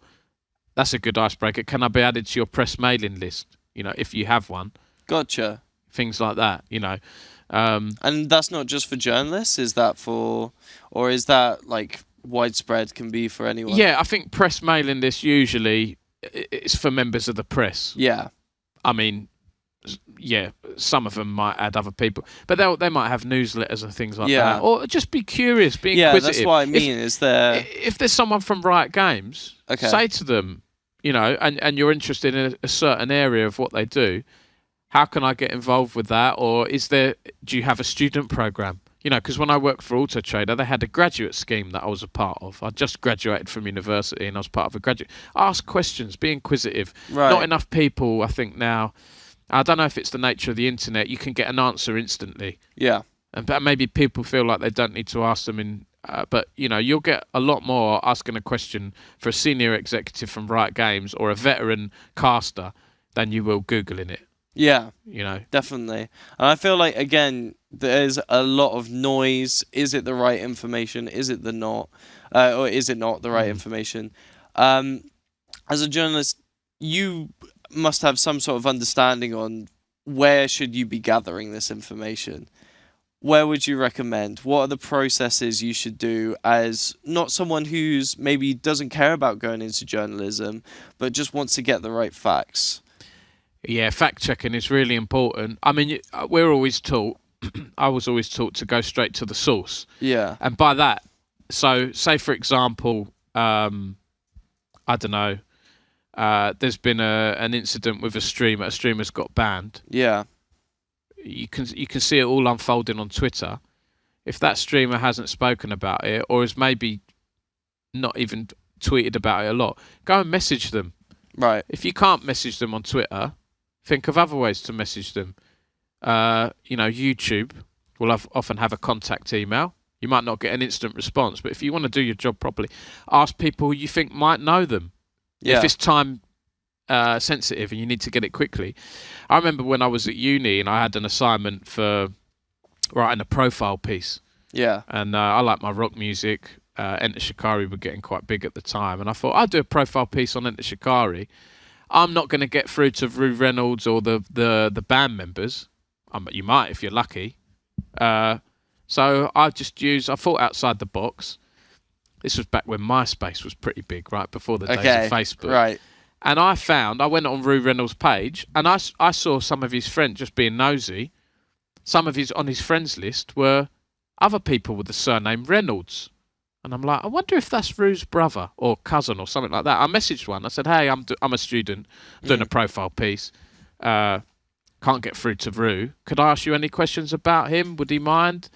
Speaker 1: That's a good icebreaker. Can I be added to your press mailing list? If you have one.
Speaker 2: Gotcha.
Speaker 1: Things like that.
Speaker 2: And that's not just for journalists. Is that or is that like widespread? Can be for anyone.
Speaker 1: Yeah, I think press mailing list usually. It's for members of the press.
Speaker 2: Yeah.
Speaker 1: I mean, yeah, some of them might add other people, but they might have newsletters and things like that. Or just be curious, be inquisitive.
Speaker 2: Yeah, that's what I mean.
Speaker 1: If there's someone from Riot Games, say to them, and you're interested in a certain area of what they do, how can I get involved with that? Or do you have a student program? Because when I worked for Auto Trader, they had a graduate scheme that I was a part of. I just graduated from university and I was part of a graduate. Ask questions, be inquisitive.
Speaker 2: Right.
Speaker 1: Not enough people, I think now, I don't know if it's the nature of the internet, you can get an answer instantly.
Speaker 2: Yeah.
Speaker 1: But maybe people feel like they don't need to ask them but you'll get a lot more asking a question for a senior executive from Riot Games or a veteran caster than you will Googling it.
Speaker 2: Yeah, definitely. And I feel like, again, there's a lot of noise. Is it the right information? Is it not? Or is it not the right information? As a journalist, you must have some sort of understanding on where should you be gathering this information. Where would you recommend? What are the processes you should do as not someone who's maybe doesn't care about going into journalism, but just wants to get the right facts?
Speaker 1: Yeah, fact checking is really important. I mean, we're always taught, I was always taught to go straight to the source.
Speaker 2: Yeah.
Speaker 1: And by that, so say for example, I don't know, there's been an incident with a streamer. A streamer's got banned.
Speaker 2: Yeah.
Speaker 1: You can see it all unfolding on Twitter. If that streamer hasn't spoken about it or has maybe not even tweeted about it a lot, go and message them.
Speaker 2: Right.
Speaker 1: If you can't message them on Twitter, think of other ways to message them. YouTube will often have a contact email. You might not get an instant response, but if you want to do your job properly, ask people who you think might know them.
Speaker 2: Yeah.
Speaker 1: If it's time sensitive and you need to get it quickly. I remember when I was at uni and I had an assignment for writing a profile piece.
Speaker 2: Yeah.
Speaker 1: And I like my rock music. Enter Shikari were getting quite big at the time, and I thought I'd do a profile piece on Enter Shikari. I'm not going to get through to Rue Reynolds or the band members. You might if you're lucky. So I thought outside the box. This was back when MySpace was pretty big, right before the days of Facebook.
Speaker 2: Right.
Speaker 1: And I went on Rue Reynolds' page, and I saw some of his friends just being nosy. Some of on his friends list were other people with the surname Reynolds. And I'm like, I wonder if that's Rue's brother or cousin or something like that. I messaged one. I said, hey, I'm a student doing a profile piece. Can't get through to Rue. Could I ask you any questions about him? Would he mind?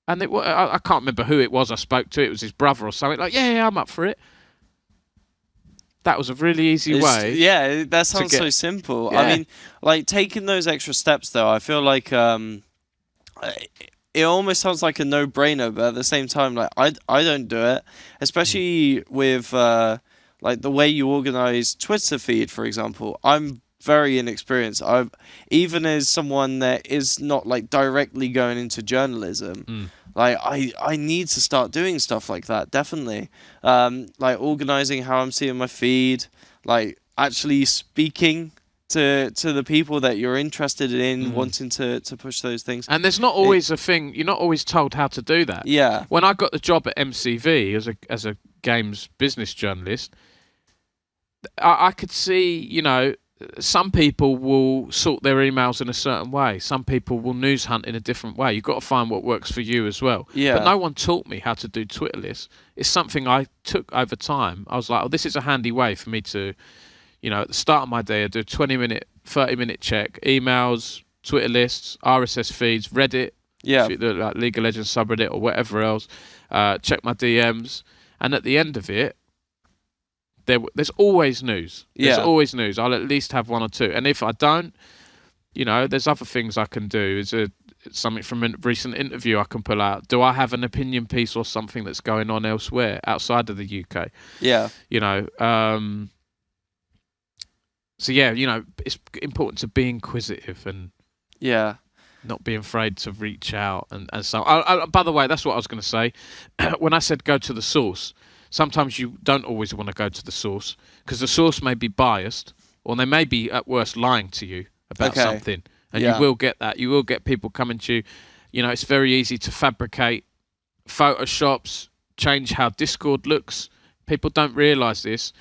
Speaker 1: And I can't remember who it was I spoke to. It was his brother or something. Like, yeah, I'm up for it. That was a really easy way.
Speaker 2: Yeah, that sounds so simple.
Speaker 1: Yeah.
Speaker 2: I mean, like taking those extra steps, though, I feel like it almost sounds like a no-brainer, but at the same time, like I don't do it, especially with like the way you organize Twitter feed, for example. I'm very inexperienced. Even as someone that is not like directly going into journalism, like I need to start doing stuff like that. Definitely, like organizing how I'm seeing my feed, like actually speaking to the people that you're interested in, wanting to push those things.
Speaker 1: And there's not always a thing. You're not always told how to do that.
Speaker 2: Yeah.
Speaker 1: When I got the job at MCV as a games business journalist, I could see, some people will sort their emails in a certain way. Some people will news hunt in a different way. You've got to find what works for you as well.
Speaker 2: Yeah.
Speaker 1: But no one taught me how to do Twitter lists. It's something I took over time. I was like, oh, this is a handy way for me to, at the start of my day, I do a 20-minute, 30-minute check, emails, Twitter lists, RSS feeds, Reddit,
Speaker 2: Yeah.
Speaker 1: like League of Legends subreddit or whatever else. Check my DMs, and at the end of it, there's always news. There's
Speaker 2: Yeah.
Speaker 1: always news. I'll at least have one or two, and if I don't, there's other things I can do. Something from a recent interview I can pull out. Do I have an opinion piece or something that's going on elsewhere outside of the UK?
Speaker 2: Yeah.
Speaker 1: So yeah, it's important to be inquisitive and
Speaker 2: Yeah.
Speaker 1: not be afraid to reach out and so. By the way, that's what I was going to say. When I said go to the source, sometimes you don't always want to go to the source because the source may be biased or they may be at worst lying to you about something, and you will get that. You will get people coming to you. It's very easy to fabricate photoshops, change how Discord looks. People don't realise this.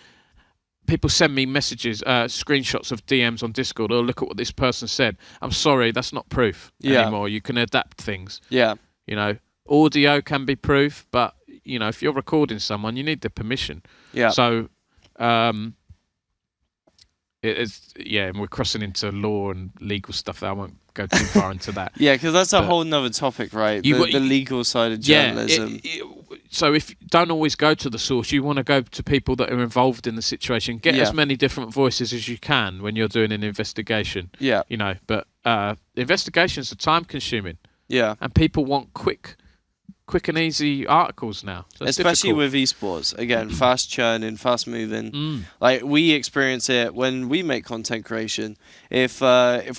Speaker 1: People send me messages, screenshots of DMs on Discord. Oh, look at what this person said. I'm sorry, that's not proof anymore. You can adapt things.
Speaker 2: Yeah.
Speaker 1: Audio can be proof, but if you're recording someone, you need the permission.
Speaker 2: Yeah.
Speaker 1: So, and we're crossing into law and legal stuff. I won't go too far into that.
Speaker 2: Yeah, because that's a whole nother topic, right? The legal side of journalism.
Speaker 1: So if you don't always go to the source, you want to go to people that are involved in the situation. Get as many different voices as you can when you're doing an investigation.
Speaker 2: Yeah.
Speaker 1: But investigations are time consuming.
Speaker 2: Yeah.
Speaker 1: And people want quick and easy articles now. So
Speaker 2: especially with esports. Again, fast churning, fast moving. Like we experience it when we make content creation. If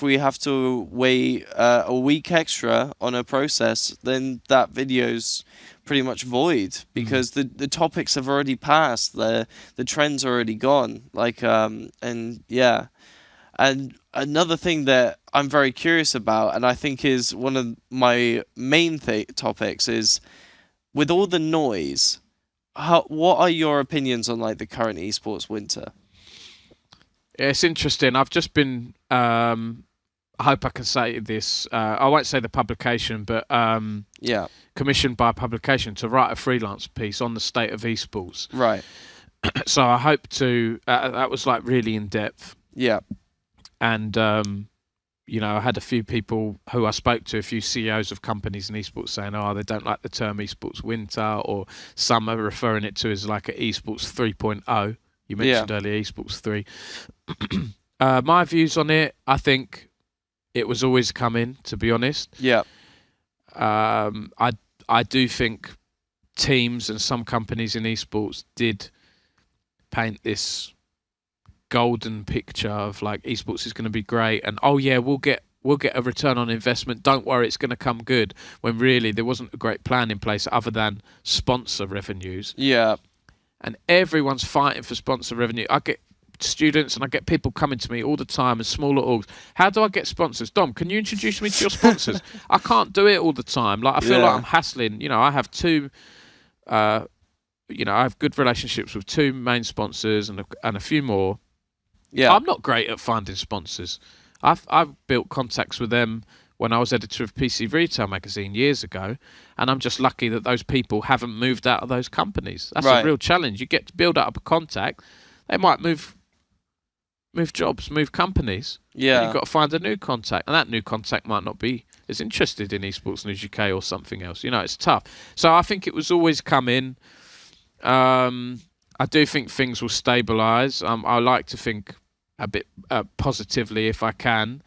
Speaker 2: we have to wait a week extra on a process, then that video's pretty much void because the topics have already passed. The trend's already gone. And another thing that I'm very curious about, and I think is one of my main topics, is with all the noise, what are your opinions on the current esports winter?
Speaker 1: It's interesting. I've just been, I hope I can say this, I won't say the publication, but commissioned by a publication to write a freelance piece on the state of esports.
Speaker 2: Right.
Speaker 1: So I hope to, that was really in depth.
Speaker 2: Yeah.
Speaker 1: And, I had a few people who I spoke to, a few CEOs of companies in esports saying, they don't like the term esports winter, or some are referring it to as like an esports 3.0. You mentioned earlier esports 3. My views on it, I think it was always coming, to be honest.
Speaker 2: Yeah.
Speaker 1: I do think teams and some companies in esports did paint this golden picture of esports is going to be great, and we'll get a return on investment, don't worry, it's going to come good, when really there wasn't a great plan in place other than sponsor revenues. And everyone's fighting for sponsor revenue. I get students and I get people coming to me all the time as smaller orgs. How do I get sponsors? Dom, can you introduce me to your sponsors? I can't do it all the time. I feel like I'm hassling. I have two I have good relationships with two main sponsors and a few more. Yeah, I'm not great at finding sponsors. I've built contacts with them when I was editor of PC Retail magazine years ago, and I'm just lucky that those people haven't moved out of those companies. That's a real challenge. You get to build up a contact. They might move jobs, move companies. Yeah, you've got to find a new contact, and that new contact might not be as interested in Esports News UK or something else. It's tough. So I think it was always coming. I do think things will stabilise. I like to think a bit positively if I can.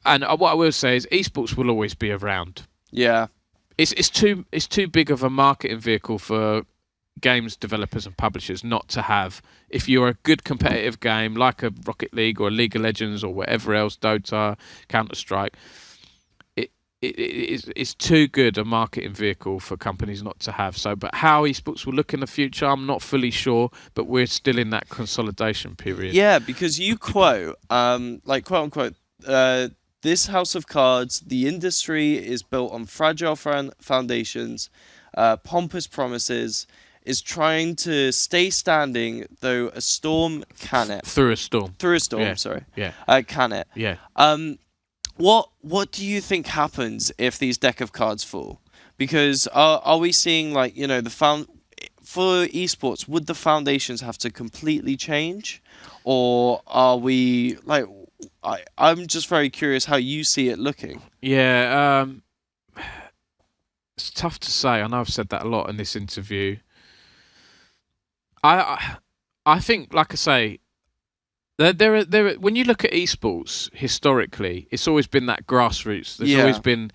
Speaker 1: And what I will say is esports will always be around. Yeah. It's too big of a marketing vehicle for games developers and publishers not to have. If you're a good competitive game like a Rocket League or a League of Legends or whatever else, Dota, Counter-Strike, it's too good a marketing vehicle for companies not to have. But how esports will look in the future, I'm not fully sure, but we're still in that consolidation period.
Speaker 2: Yeah, because you quote, quote unquote, this house of cards, the industry is built on fragile foundations, pompous promises, is trying to stay standing, though a storm can it.
Speaker 1: Through a storm,
Speaker 2: yeah. Sorry. Yeah. Can it.
Speaker 1: Yeah.
Speaker 2: What do you think happens if these deck of cards fall? Because are we seeing for esports, would the foundations have to completely change, or are we I'm just very curious how you see it looking.
Speaker 1: Yeah, it's tough to say. I know I've said that a lot in this interview. I think, like I say, when you look at esports historically, it's always been that grassroots. There's always been,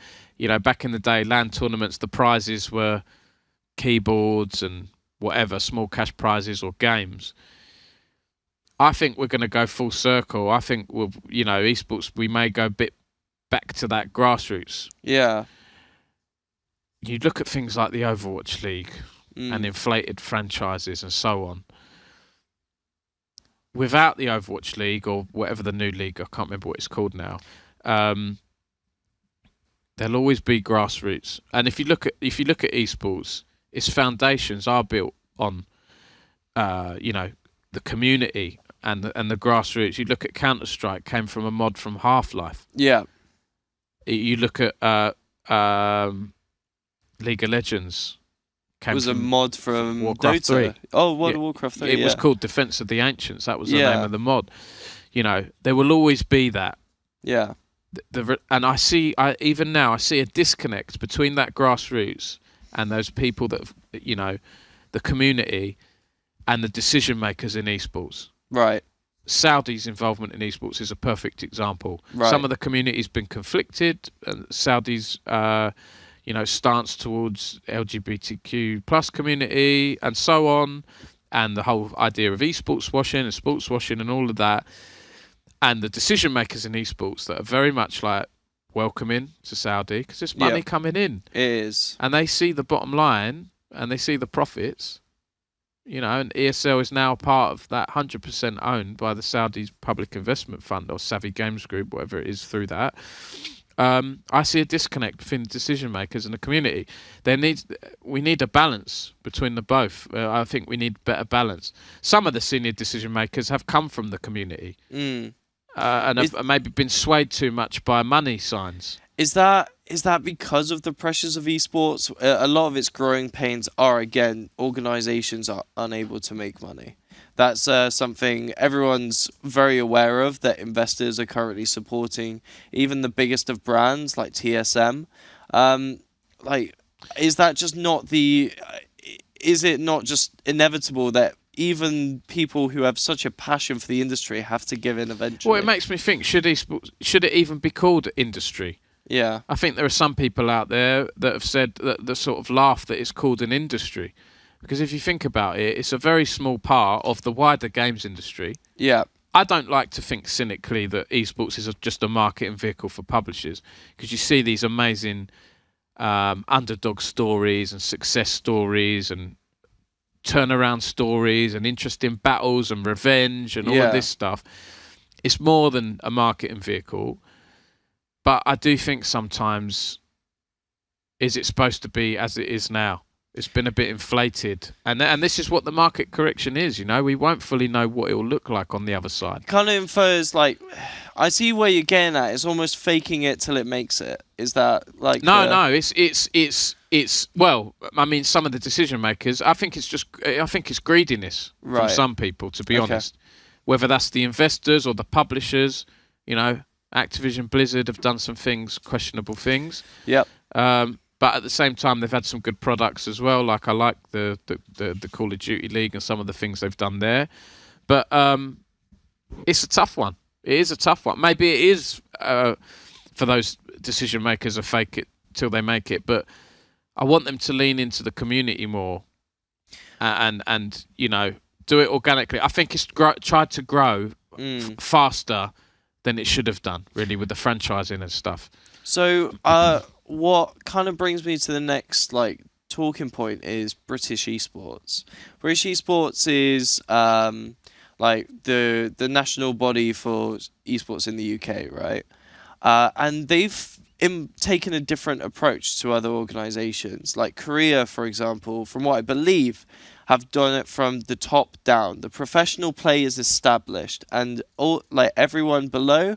Speaker 1: back in the day, LAN tournaments, the prizes were keyboards and whatever, small cash prizes or games. I think we're going to go full circle. I think esports, we may go a bit back to that grassroots.
Speaker 2: Yeah.
Speaker 1: You look at things like the Overwatch League and inflated franchises and so on. Without the Overwatch League or whatever the new league, I can't remember what it's called now, there'll always be grassroots. And if you look at esports, its foundations are built on, the community and the grassroots. You look at Counter-Strike, came from a mod from Half-Life.
Speaker 2: Yeah.
Speaker 1: You look at League of Legends.
Speaker 2: It was a mod from
Speaker 1: Warcraft
Speaker 2: Dota.
Speaker 1: 3.
Speaker 2: Oh, Warcraft 3.
Speaker 1: It was called Defense of the Ancients. That was the name of the mod. There will always be that.
Speaker 2: Yeah.
Speaker 1: And even now I see a disconnect between that grassroots and those people that, the community and the decision makers in esports.
Speaker 2: Right.
Speaker 1: Saudi's involvement in esports is a perfect example.
Speaker 2: Right.
Speaker 1: Some of the community's been conflicted. Saudi's stance towards LGBTQ plus community and so on, and the whole idea of esports washing and sports washing and all of that, and the decision makers in esports that are very much like welcoming to Saudi because there's money coming in.
Speaker 2: It is.
Speaker 1: And they see the bottom line and they see the profits, and ESL is now part of that 100% owned by the Saudi Public Investment Fund or Savvy Games Group, whatever it is through that. I see a disconnect between the decision makers and the community. We need a balance between the both. I think we need better balance. Some of the senior decision makers have come from the community and have maybe been swayed too much by money signs.
Speaker 2: Is that because of the pressures of esports? A lot of its growing pains are, again, organisations are unable to make money. That's something everyone's very aware of, that investors are currently supporting, even the biggest of brands like TSM. Is that just not is it not just inevitable that even people who have such a passion for the industry have to give in eventually?
Speaker 1: Well, it makes me think, should it even be called industry?
Speaker 2: Yeah.
Speaker 1: I think there are some people out there that have said that sort of laugh that it's called an industry. Because if you think about it, it's a very small part of the wider games industry.
Speaker 2: Yeah.
Speaker 1: I don't like to think cynically that esports is just a marketing vehicle for publishers, because you see these amazing underdog stories and success stories and turnaround stories and interesting battles and revenge and all of this stuff. It's more than a marketing vehicle. But I do think sometimes, is it supposed to be as it is now? It's been a bit inflated. And this is what the market correction is, We won't fully know what it will look like on the other side.
Speaker 2: Kind of infers, I see where you're getting at. It's almost faking it till it makes it. Is that
Speaker 1: No, it's well, I mean, some of the decision makers, I think it's greediness from some people, to be honest. Whether that's the investors or the publishers, Activision Blizzard have done some questionable things.
Speaker 2: Yep.
Speaker 1: But at the same time, they've had some good products as well. Like I like the Call of Duty League and some of the things they've done there. But it's a tough one. It is a tough one. Maybe it is for those decision makers, a fake it till they make it. But I want them to lean into the community more and do it organically. I think it's tried to grow faster than it should have done, really, with the franchising and stuff.
Speaker 2: So, what kind of brings me to the next talking point is British esports. British esports is the national body for esports in the UK, right? And they've taken a different approach to other organisations. Like Korea, for example, from what I believe, have done it from the top down. The professional play is established, and everyone below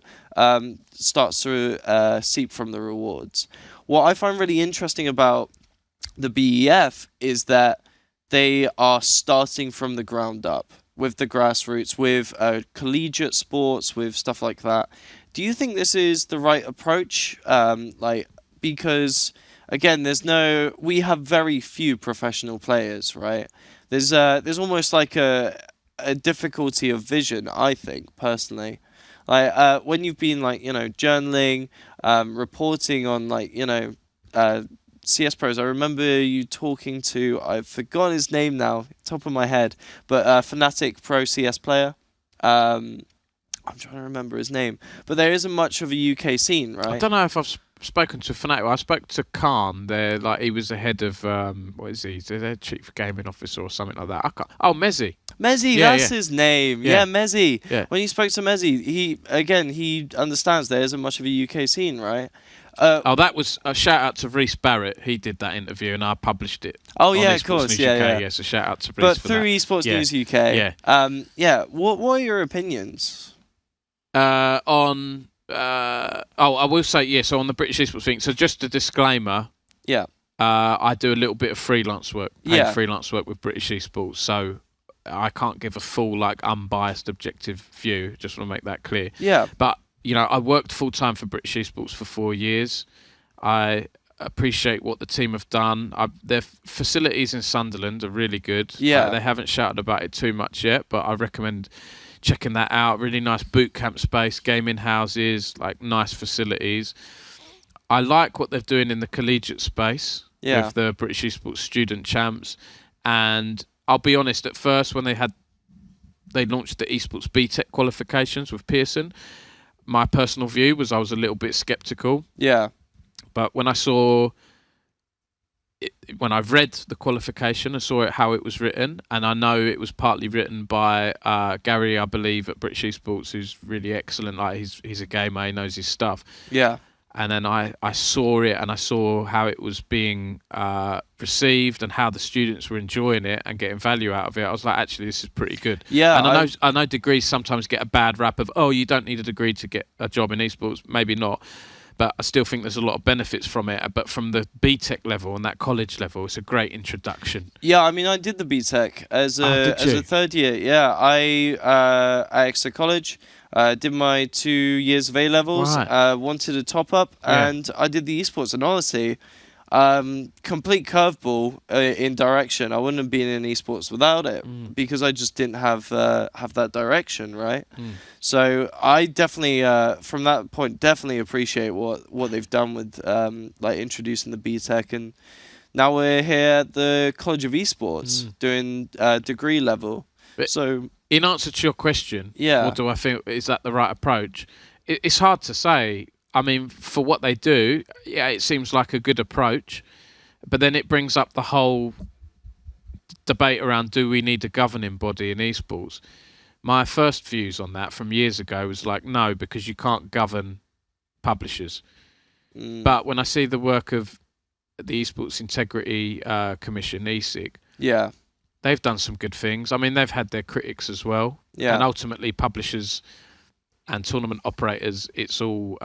Speaker 2: starts to seep from the rewards. What I find really interesting about the BEF is that they are starting from the ground up. with the grassroots, with collegiate sports, with stuff like that. Do you think this is the right approach? Because again, we have very few professional players, right? There's almost like a difficulty of vision, I think, personally. Like when you've been like, journaling, reporting on like, CS pros. I remember you talking to, I've forgotten his name now, top of my head, but Fnatic Pro CS player. I'm trying to remember his name, but there isn't much of a UK scene, right?
Speaker 1: I don't know if I've spoken to Fnatic. I spoke to Khan. There, like he was the head of what is he? He's the chief gaming officer or something like that. Mezzi.
Speaker 2: Mezzi, that's his name. Yeah, Mezzi.
Speaker 1: Yeah.
Speaker 2: When you spoke to Mezzi, he understands there isn't much of a UK scene, right?
Speaker 1: That was a shout out to Reece Barrett. He did that interview and I published it.
Speaker 2: Oh
Speaker 1: on
Speaker 2: yeah,
Speaker 1: Esports
Speaker 2: of course,
Speaker 1: News
Speaker 2: yeah,
Speaker 1: UK.
Speaker 2: yeah.
Speaker 1: So shout out to Reece.
Speaker 2: But
Speaker 1: for
Speaker 2: through
Speaker 1: that.
Speaker 2: Esports News UK,
Speaker 1: yeah.
Speaker 2: What are your opinions?
Speaker 1: I will say so on the British Esports thing. So just a disclaimer.
Speaker 2: Yeah.
Speaker 1: I do a little bit of freelance work. Freelance work with British Esports. So I can't give a full like unbiased, objective view. Just want to make that clear.
Speaker 2: Yeah.
Speaker 1: But I worked full time for British Esports for 4 years. I appreciate what the team have done. Their facilities in Sunderland are really good.
Speaker 2: Yeah.
Speaker 1: They haven't shouted about it too much yet, but I recommend checking that out. Really nice boot camp space, gaming houses, like nice facilities. I like what they're doing in the collegiate space with the British Esports Student Champs. And I'll be honest, at first when they launched the Esports BTEC qualifications with Pearson, my personal view was I was a little bit sceptical.
Speaker 2: Yeah.
Speaker 1: But when I read the qualification, I saw how it was written, and I know it was partly written by Gary, I believe, at British Esports, who's really excellent. Like he's a gamer, he knows his stuff.
Speaker 2: Yeah.
Speaker 1: And then I saw it, and I saw how it was being received, and how the students were enjoying it and getting value out of it. I was like, actually, this is pretty good.
Speaker 2: Yeah.
Speaker 1: And I know degrees sometimes get a bad rap of, you don't need a degree to get a job in esports. Maybe not. But I still think there's a lot of benefits from it. But from the BTEC level and that college level, it's a great introduction.
Speaker 2: Yeah, I mean, I did the BTEC as a third year. Yeah, I at Exeter College did my 2 years of A levels.
Speaker 1: Right.
Speaker 2: Wanted a top up, and I did the esports. And honestly, complete curveball in direction. I wouldn't have been in esports without it because I just didn't have that direction, right? So I definitely, from that point, definitely appreciate what they've done with like introducing the BTEC, and now we're here at the College of Esports doing degree level.
Speaker 1: But
Speaker 2: so
Speaker 1: in answer to your question,
Speaker 2: what
Speaker 1: do I think, is that the right approach? It's hard to say. I mean, for what they do, it seems like a good approach. But then it brings up the whole debate around, do we need a governing body in esports? My first views on that from years ago was like, no, because you can't govern publishers. But when I see the work of the Esports Integrity Commission, ESIC, they've done some good things. I mean, they've had their critics as well. Yeah. And ultimately, publishers and tournament operators, it's all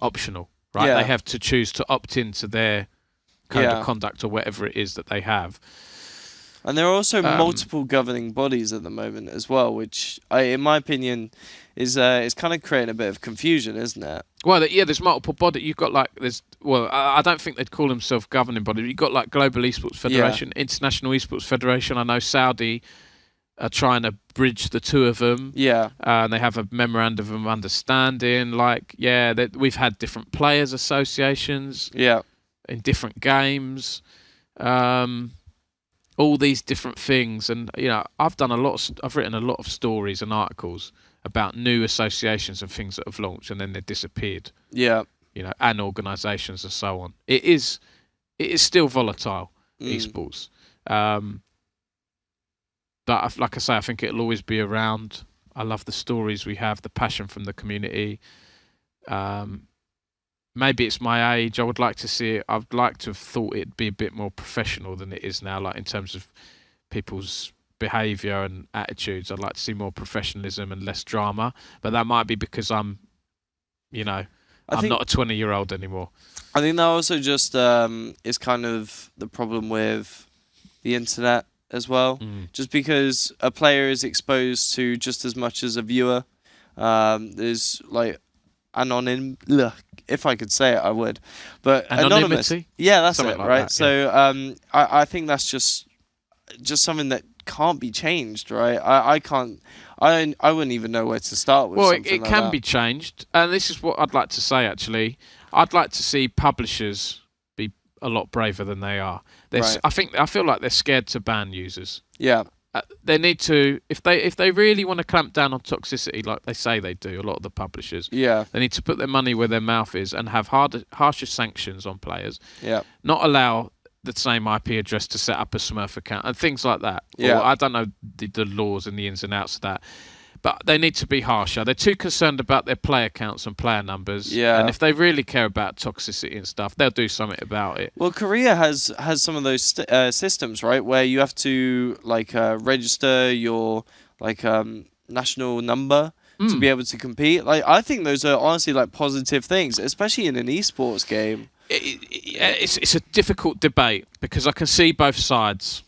Speaker 1: optional, right?
Speaker 2: Yeah.
Speaker 1: They have to choose to opt into their code of conduct or whatever it is that they have.
Speaker 2: And there are also multiple governing bodies at the moment as well, which, in my opinion, is kind of creating a bit of confusion, isn't it?
Speaker 1: Well, there's multiple bodies. You've got I don't think they'd call themselves governing body. You've got like Global Esports Federation, International Esports Federation. I know Saudi are trying to bridge the two of them. Yeah. And they have a memorandum of understanding. We've had different players associations. Yeah. In different games. All these different things, and I've written a lot of stories and articles about new associations and things that have launched and then they've disappeared. Yeah, and organisations and so on. It is still volatile, esports. But like I say, I think it'll always be around. I love the stories we have, the passion from the community. Maybe it's my age. I would like to see it. I'd like to have thought it'd be a bit more professional than it is now, like in terms of people's behaviour and attitudes. I'd like to see more professionalism and less drama. But that might be because I'm not a 20-year-old anymore.
Speaker 2: I think that also just is kind of the problem with the internet as well, just because a player is exposed to just as much as a viewer. There's like if I could say it, I would. But anonymous. Yeah, that's
Speaker 1: something
Speaker 2: it,
Speaker 1: like
Speaker 2: right?
Speaker 1: That,
Speaker 2: so I think that's just something that can't be changed, right? I can't. I wouldn't even know where to start with.
Speaker 1: Well,
Speaker 2: something
Speaker 1: it
Speaker 2: like
Speaker 1: can
Speaker 2: that.
Speaker 1: be changed, and this is what I'd like to say. Actually, I'd like to see publishers be a lot braver than they are.
Speaker 2: Right.
Speaker 1: I feel like they're scared to ban users.
Speaker 2: Yeah.
Speaker 1: They need to, if they really want to clamp down on toxicity, like they say they do, a lot of the publishers.
Speaker 2: Yeah.
Speaker 1: They need to put their money where their mouth is and have harsher sanctions on players.
Speaker 2: Yeah.
Speaker 1: Not allow the same IP address to set up a Smurf account and things like that.
Speaker 2: Yeah.
Speaker 1: Or, I don't know the laws and the ins and outs of that. But they need to be harsher. They're too concerned about their player counts and player numbers.
Speaker 2: Yeah.
Speaker 1: And if they really care about toxicity and stuff, they'll do something about it.
Speaker 2: Well, Korea has some of those systems, right, where you have to register your national number to be able to compete. Like, I think those are honestly like positive things, especially in an esports game.
Speaker 1: It's a difficult debate because I can see both sides.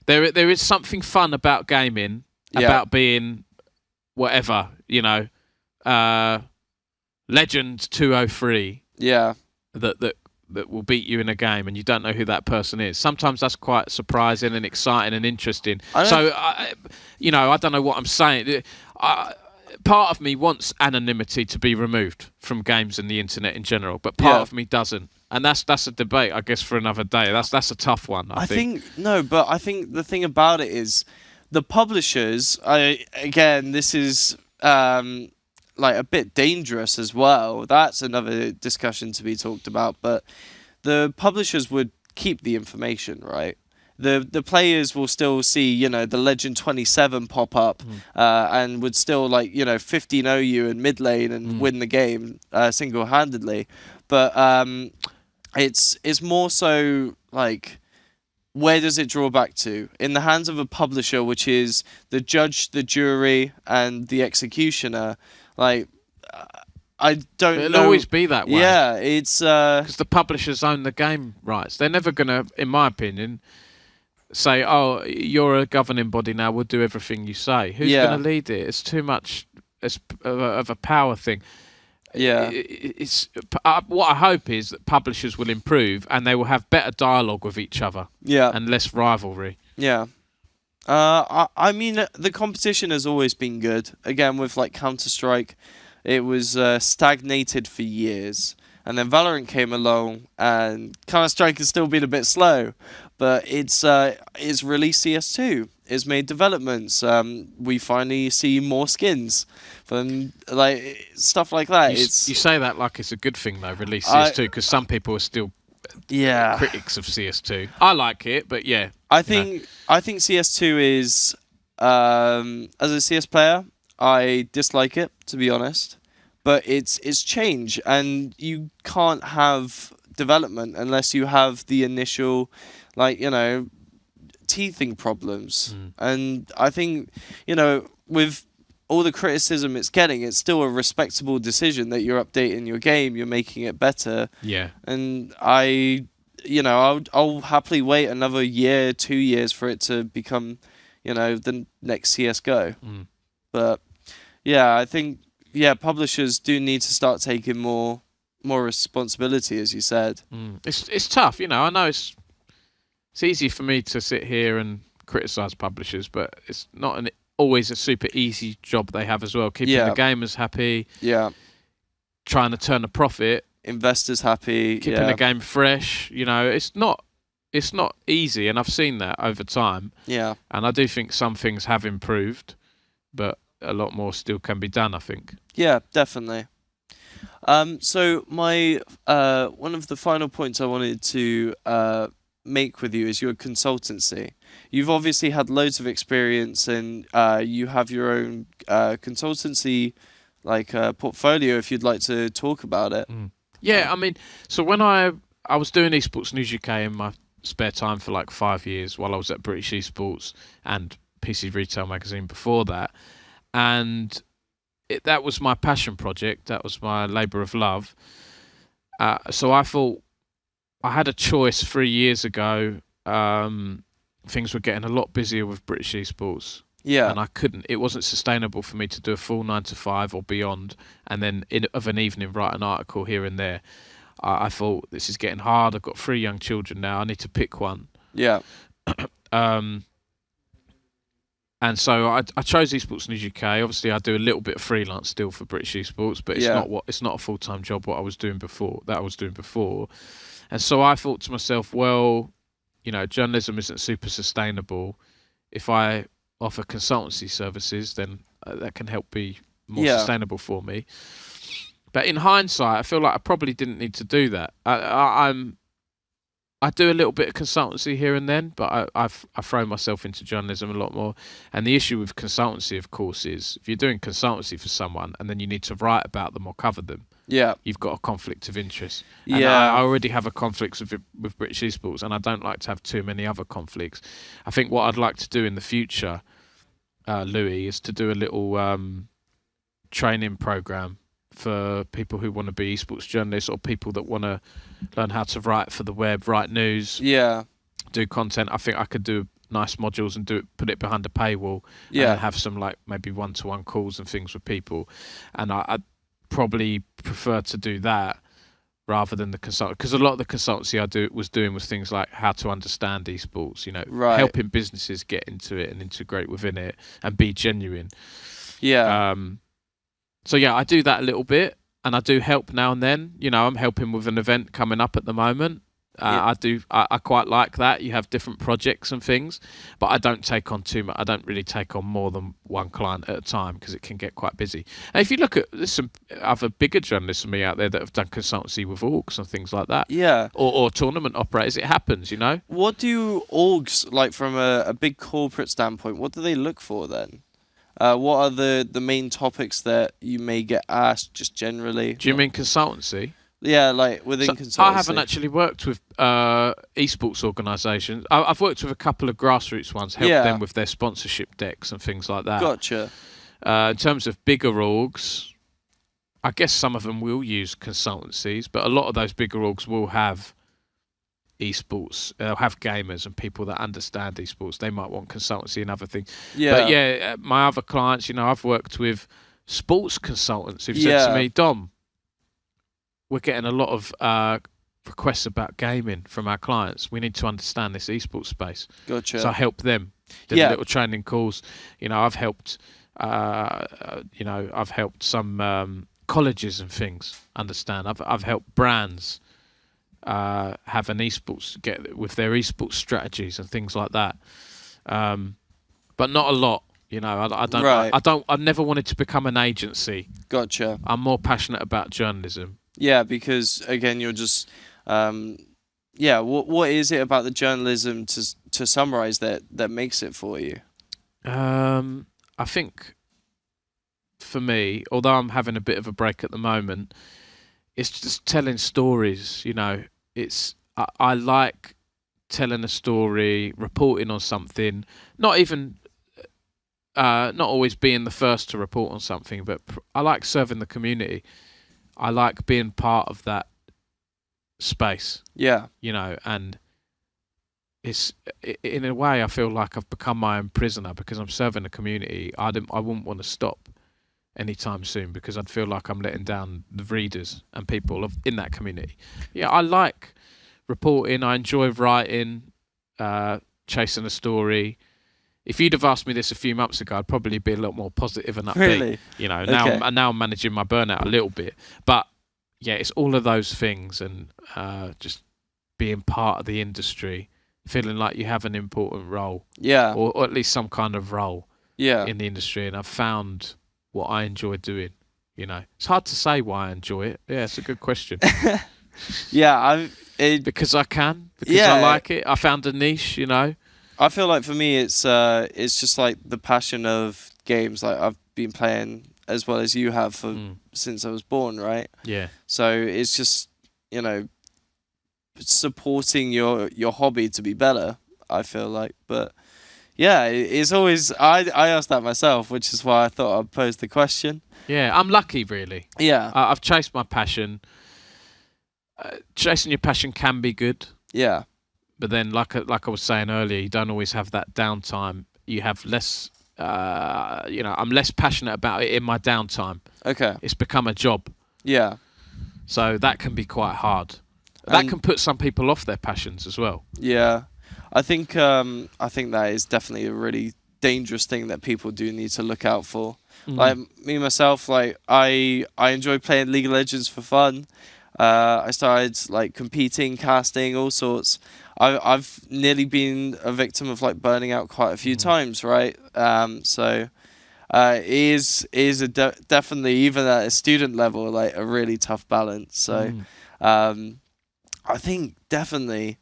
Speaker 1: There is something fun about gaming, about being whatever, Legend 203.
Speaker 2: Yeah.
Speaker 1: That will beat you in a game and you don't know who that person is. Sometimes that's quite surprising and exciting and interesting. I don't know what I'm saying. Part of me wants anonymity to be removed from games and the internet in general, but part of me doesn't. And that's a debate, I guess, for another day. That's a tough one, I think.
Speaker 2: But I think the thing about it is the publishers, this is a bit dangerous as well. That's another discussion to be talked about. But the publishers would keep the information, right? The players will still see, the Legend 27 pop up and would still 15-0 you in mid lane and win the game single-handedly. But it's more so like, where does it draw back to? In the hands of a publisher, which is the judge, the jury, and the executioner. I don't know.
Speaker 1: It'll always be that way.
Speaker 2: Yeah, it's
Speaker 1: because the publishers own the game rights. They're never going to, in my opinion, say, "Oh, you're a governing body now. We'll do everything you say." Who's going to lead it? It's too much of a power thing.
Speaker 2: Yeah,
Speaker 1: it's what I hope is that publishers will improve and they will have better dialogue with each other.
Speaker 2: Yeah,
Speaker 1: and less rivalry.
Speaker 2: Yeah. I mean, the competition has always been good. Again, with Counter-Strike, it was stagnated for years. And then Valorant came along, and Counter-Strike has still been a bit slow. But it's released CS2. It's made developments. We finally see more skins. From, stuff like that.
Speaker 1: You say that like it's a good thing, though, release CS2, because some people are still critics of CS2. I like it, but yeah.
Speaker 2: I think CS2 is, as a CS player, I dislike it, to be honest. But it's change, and you can't have development unless you have the initial, teething problems. And I think, with all the criticism it's getting, it's still a respectable decision that you're updating your game, you're making it better.
Speaker 1: Yeah.
Speaker 2: And I'll happily wait another year, 2 years for it to become, the next CS:GO. But yeah, I think publishers do need to start taking more responsibility, as you said.
Speaker 1: It's tough, I know it's easy for me to sit here and criticize publishers, but it's not always a super easy job they have as well. Keeping the gamers happy.
Speaker 2: Yeah.
Speaker 1: Trying to turn a profit.
Speaker 2: Investors happy.
Speaker 1: Keeping the game fresh. It's not easy, and I've seen that over time.
Speaker 2: Yeah.
Speaker 1: And I do think some things have improved, but a lot more still can be done, I think.
Speaker 2: Yeah, definitely. So my one of the final points I wanted to make with you is your consultancy. You've obviously had loads of experience, and you have your own consultancy portfolio, if you'd like to talk about it.
Speaker 1: Yeah, I mean, so when I was doing Esports News UK in my spare time for 5 years while I was at British Esports and PC Retail Magazine before that, and that was my passion project. That was my labour of love. So I thought I had a choice 3 years ago things were getting a lot busier with British esports.
Speaker 2: Yeah.
Speaker 1: And it wasn't sustainable for me to do a full 9 to 5 or beyond, and then of an evening write an article here and there. I thought, this is getting hard. I've got 3 young children now. I need to pick one.
Speaker 2: Yeah.
Speaker 1: And so I chose Esports News UK. Obviously, I do a little bit of freelance still for British esports, but it's not a full-time job. What I was doing before. And so I thought to myself, well, journalism isn't super sustainable. If I offer consultancy services, then that can help be more sustainable for me. But in hindsight, I feel like I probably didn't need to do that. I do a little bit of consultancy here and then, but I throw myself into journalism a lot more. And the issue with consultancy, of course, is if you're doing consultancy for someone and then you need to write about them or cover them, you've got a conflict of interest. And I already have a conflict with British esports, and I don't like to have too many other conflicts. I think what I'd like to do in the future, Louis, is to do a little training program for people who want to be esports journalists, or people that want to learn how to write for the web, write news, do content. I think I could do nice modules and put it behind a paywall, and have some maybe one-to-one calls and things with people. And I'd probably prefer to do that rather than the consult, because a lot of the consultancy I was doing was things like how to understand esports, helping businesses get into it and integrate within it and be genuine. So I do that a little bit, and I do help now and then. I'm helping with an event coming up at the moment. I quite like that. You have different projects and things, but I don't take on too much. I don't really take on more than one client at a time, because it can get quite busy. And if you look at, there's some other bigger journalists than me out there that have done consultancy with orgs and things like that. Or tournament operators. It happens,
Speaker 2: What do orgs, like from a big corporate standpoint, what do they look for then? What are the main topics that you may get asked, just generally?
Speaker 1: Do you mean consultancy?
Speaker 2: Yeah, like within consultancy.
Speaker 1: I haven't actually worked with esports organisations. I've worked with a couple of grassroots ones, helped them with their sponsorship decks and things like that.
Speaker 2: Gotcha.
Speaker 1: In terms of bigger orgs, I guess some of them will use consultancies, but a lot of those bigger orgs will have esports. They'll have gamers and people that understand esports. They might want consultancy and other things. But my other clients, I've worked with sports consultants who've said to me, Dom, we're getting a lot of requests about gaming from our clients. We need to understand this esports space.
Speaker 2: Gotcha.
Speaker 1: So I help them. Did little training calls. I've helped. I've helped some colleges and things understand. I've helped brands have an esports, get with their esports strategies and things like that. But not a lot. I've never wanted to become an agency.
Speaker 2: Gotcha.
Speaker 1: I'm more passionate about journalism.
Speaker 2: Yeah, because again, you're just what is it about the journalism to summarize that makes it for you?
Speaker 1: I think for me, although I'm having a bit of a break at the moment, it's just telling stories. I like telling a story, reporting on something, not always being the first to report on something, but I like serving the community. I like being part of that space. And it's, in a way, I feel like I've become my own prisoner because I'm serving the community. I wouldn't want to stop anytime soon, because I'd feel like I'm letting down the readers and people in that community. I like reporting. I enjoy writing, chasing a story. If you'd have asked me this a few months ago, I'd probably be a lot more positive and upbeat.
Speaker 2: Really?
Speaker 1: Now I'm managing my burnout a little bit. But it's all of those things, and just being part of the industry, feeling like you have an important role. Or at least some kind of role in the industry. And I've found what I enjoy doing. It's hard to say why I enjoy it. It's a good question. Because I can. Because I like it. I found a niche.
Speaker 2: I feel like for me, it's just like the passion of games. Like I've been playing as well as you have since I was born, right?
Speaker 1: Yeah.
Speaker 2: So it's just supporting your hobby to be better. I feel like, but it's always I asked that myself, which is why I thought I'd pose the question.
Speaker 1: Yeah, I'm lucky, really. I've chased my passion. Chasing your passion can be good. but then like I was saying earlier, you don't always have that downtime. You have less. I'm less passionate about it in my downtime.
Speaker 2: Okay.
Speaker 1: It's become a job.
Speaker 2: Yeah.
Speaker 1: So that can be quite hard. That can put some people off their passions as well.
Speaker 2: Yeah. I think that is definitely a really dangerous thing that people do need to look out for. Like me myself, like I enjoy playing League of Legends for fun. I started like competing, casting, all sorts. I've nearly been a victim of like burning out quite a few times, right? So it is definitely, even at a student level, like a really tough balance. So I think definitely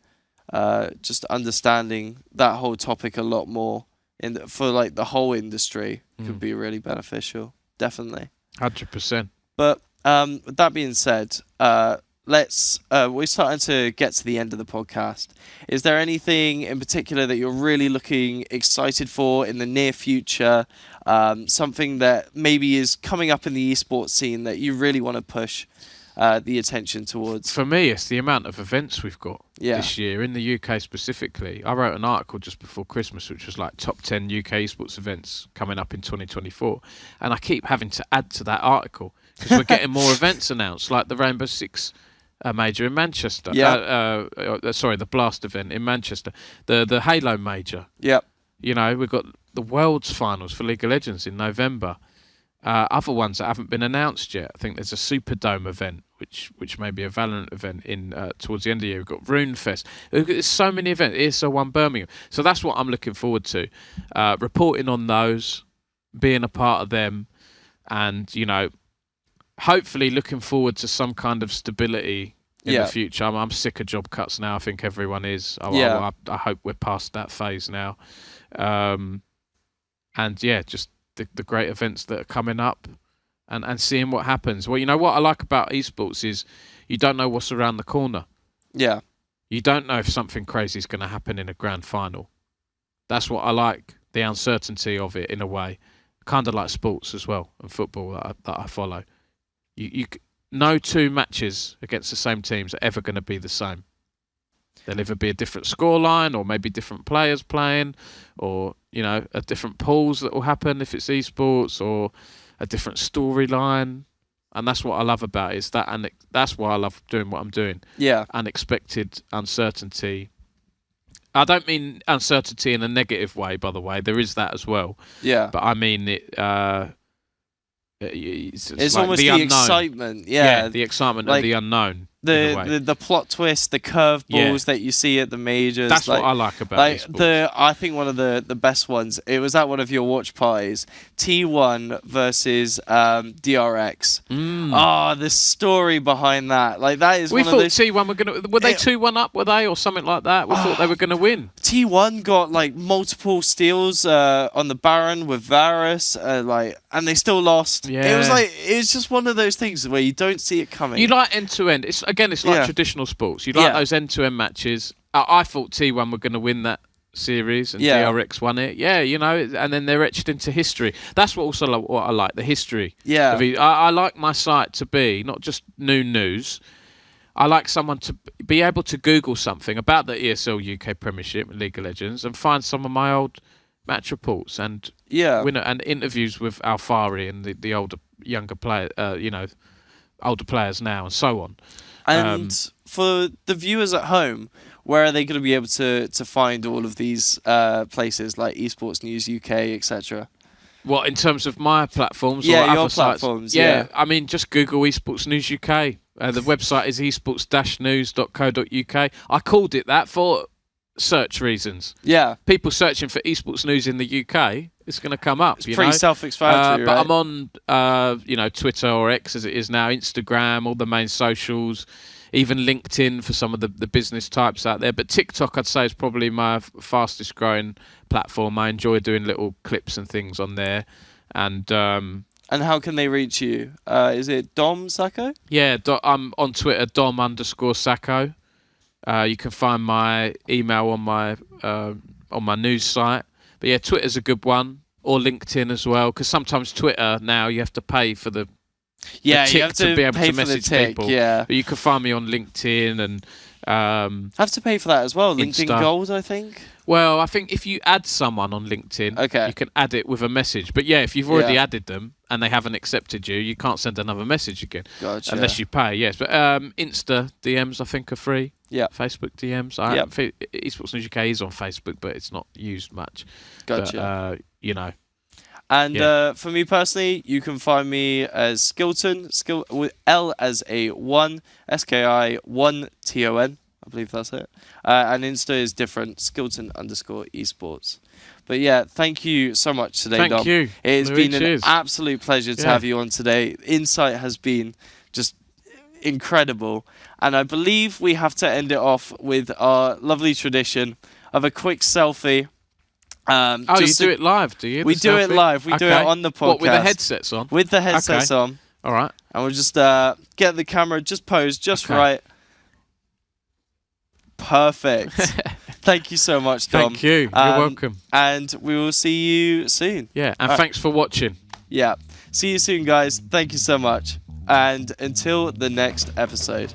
Speaker 2: just understanding that whole topic a lot more for like the whole industry could be really beneficial. Definitely.
Speaker 1: 100%.
Speaker 2: But with that being said, we're starting to get to the end of the podcast. Is there anything in particular that you're really looking excited for in the near future? Something that maybe is coming up in the esports scene that you really want to push the attention towards?
Speaker 1: For me, it's the amount of events we've got this year in the UK specifically. I wrote an article just before Christmas, which was like top 10 UK esports events coming up in 2024. And I keep having to add to that article because we're getting more events announced, like the Rainbow Six major in Manchester. The Blast event in Manchester. The Halo major.
Speaker 2: Yep.
Speaker 1: You know, we've got the Worlds Finals for League of Legends in November. Other ones that haven't been announced yet. I think there's a Superdome event, which may be a Valorant event in towards the end of the year. We've got RuneFest. There's so many events. ESL1 Birmingham. So that's what I'm looking forward to. Reporting on those, being a part of them, and, you know, hopefully looking forward to some kind of stability in the future. I'm sick of job cuts now. I think everyone is. I hope we're past that phase now. Just the great events that are coming up and seeing what happens. Well, you know what I like about esports is you don't know what's around the corner.
Speaker 2: Yeah.
Speaker 1: You don't know if something crazy is going to happen in a grand final. That's what I like, the uncertainty of it in a way. Kind of like sports as well and football that I follow. No two matches against the same teams are ever going to be the same. There'll either be a different scoreline or maybe different players playing or, you know, a different pools that will happen if it's esports or a different storyline. And that's what I love about it, is that, and that's why I love doing what I'm doing. Yeah. Unexpected uncertainty. I don't mean uncertainty in a negative way, by the way. There is that as well. Yeah. But I mean it... it's like
Speaker 2: almost the excitement.
Speaker 1: Yeah, the excitement of the unknown.
Speaker 2: The plot twist, the curveballs that you see at the majors.
Speaker 1: That's what I like about esports.
Speaker 2: I think one of the best ones, it was at one of your watch parties, T1 versus DRX. The story behind that. Like, that is
Speaker 1: we thought T1 were they 2-1 up, were they, or something like that? We thought they were gonna win.
Speaker 2: T1 got like multiple steals on the Baron with Varus, and they still lost. Yeah. It was just one of those things where you don't see it coming.
Speaker 1: You like end to end. It's like traditional sports. You like those end to end matches. I thought T1 were going to win that series, and DRX won it. Yeah, you know, and then they're etched into history. That's what I like, the history. Yeah, I like my site to be not just new news. I like someone to be able to Google something about the ESL UK Premiership and League of Legends and find some of my old match reports and winner and interviews with Alfari and the younger player, older players now and so on.
Speaker 2: And for the viewers at home, where are they going to be able to find all of these places like Esports News UK, etc.?
Speaker 1: What, in terms of my platforms?
Speaker 2: Yeah,
Speaker 1: or
Speaker 2: your
Speaker 1: other
Speaker 2: platforms.
Speaker 1: Sites? Yeah, I mean, just Google Esports News UK. The website is esports-news.co.uk. I called it that for search reasons. Yeah. People searching for esports news in the UK, it's going to come up.
Speaker 2: It's pretty self-explanatory,
Speaker 1: but
Speaker 2: right?
Speaker 1: I'm on, Twitter or X as it is now, Instagram, all the main socials, even LinkedIn for some of the business types out there. But TikTok, I'd say, is probably my fastest growing platform. I enjoy doing little clips and things on there. And
Speaker 2: how can they reach you? Is it Dom Sacco?
Speaker 1: Yeah, I'm on Twitter, Dom_Sacco. You can find my email on my news site. But yeah, Twitter's a good one, or LinkedIn as well, because sometimes Twitter now you have to pay for the tick
Speaker 2: you have to
Speaker 1: be able
Speaker 2: pay
Speaker 1: to
Speaker 2: for
Speaker 1: message
Speaker 2: the tick,
Speaker 1: people.
Speaker 2: Yeah.
Speaker 1: But you can find me on LinkedIn and
Speaker 2: Have to pay for that as well. LinkedIn
Speaker 1: Insta.
Speaker 2: Gold, I think.
Speaker 1: Well, I think if you add someone on LinkedIn,
Speaker 2: Okay.
Speaker 1: you can add it with a message. But yeah, if you've already
Speaker 2: Yeah.
Speaker 1: added them and they haven't accepted you, you can't send another message again.
Speaker 2: Gotcha.
Speaker 1: Unless you pay, yes. But Insta DMs, I think, are free.
Speaker 2: Yeah.
Speaker 1: Facebook DMs. Esports News UK is on Facebook, but it's not used much.
Speaker 2: Gotcha.
Speaker 1: But,
Speaker 2: And for me personally, you can find me as Skilton, with L as a 1, SKI1TON. I believe that's it. And Insta is different, Skilton_esports. But yeah, thank you so much today, Dom.
Speaker 1: Thank you.
Speaker 2: It's
Speaker 1: Louis,
Speaker 2: been an absolute pleasure to have you on today. Insight has been just incredible. And I believe we have to end it off with our lovely tradition of a quick selfie.
Speaker 1: You do it live, do you?
Speaker 2: We do it live. We do it on the podcast.
Speaker 1: What, with the headsets on?
Speaker 2: With the headsets on.
Speaker 1: All right.
Speaker 2: And we'll just get the camera just posed just right. Perfect. Thank you so much, Dom.
Speaker 1: Thank you. You're welcome.
Speaker 2: And we will see you soon.
Speaker 1: Yeah, and thanks for watching.
Speaker 2: Yeah. See you soon, guys. Thank you so much. And until the next episode.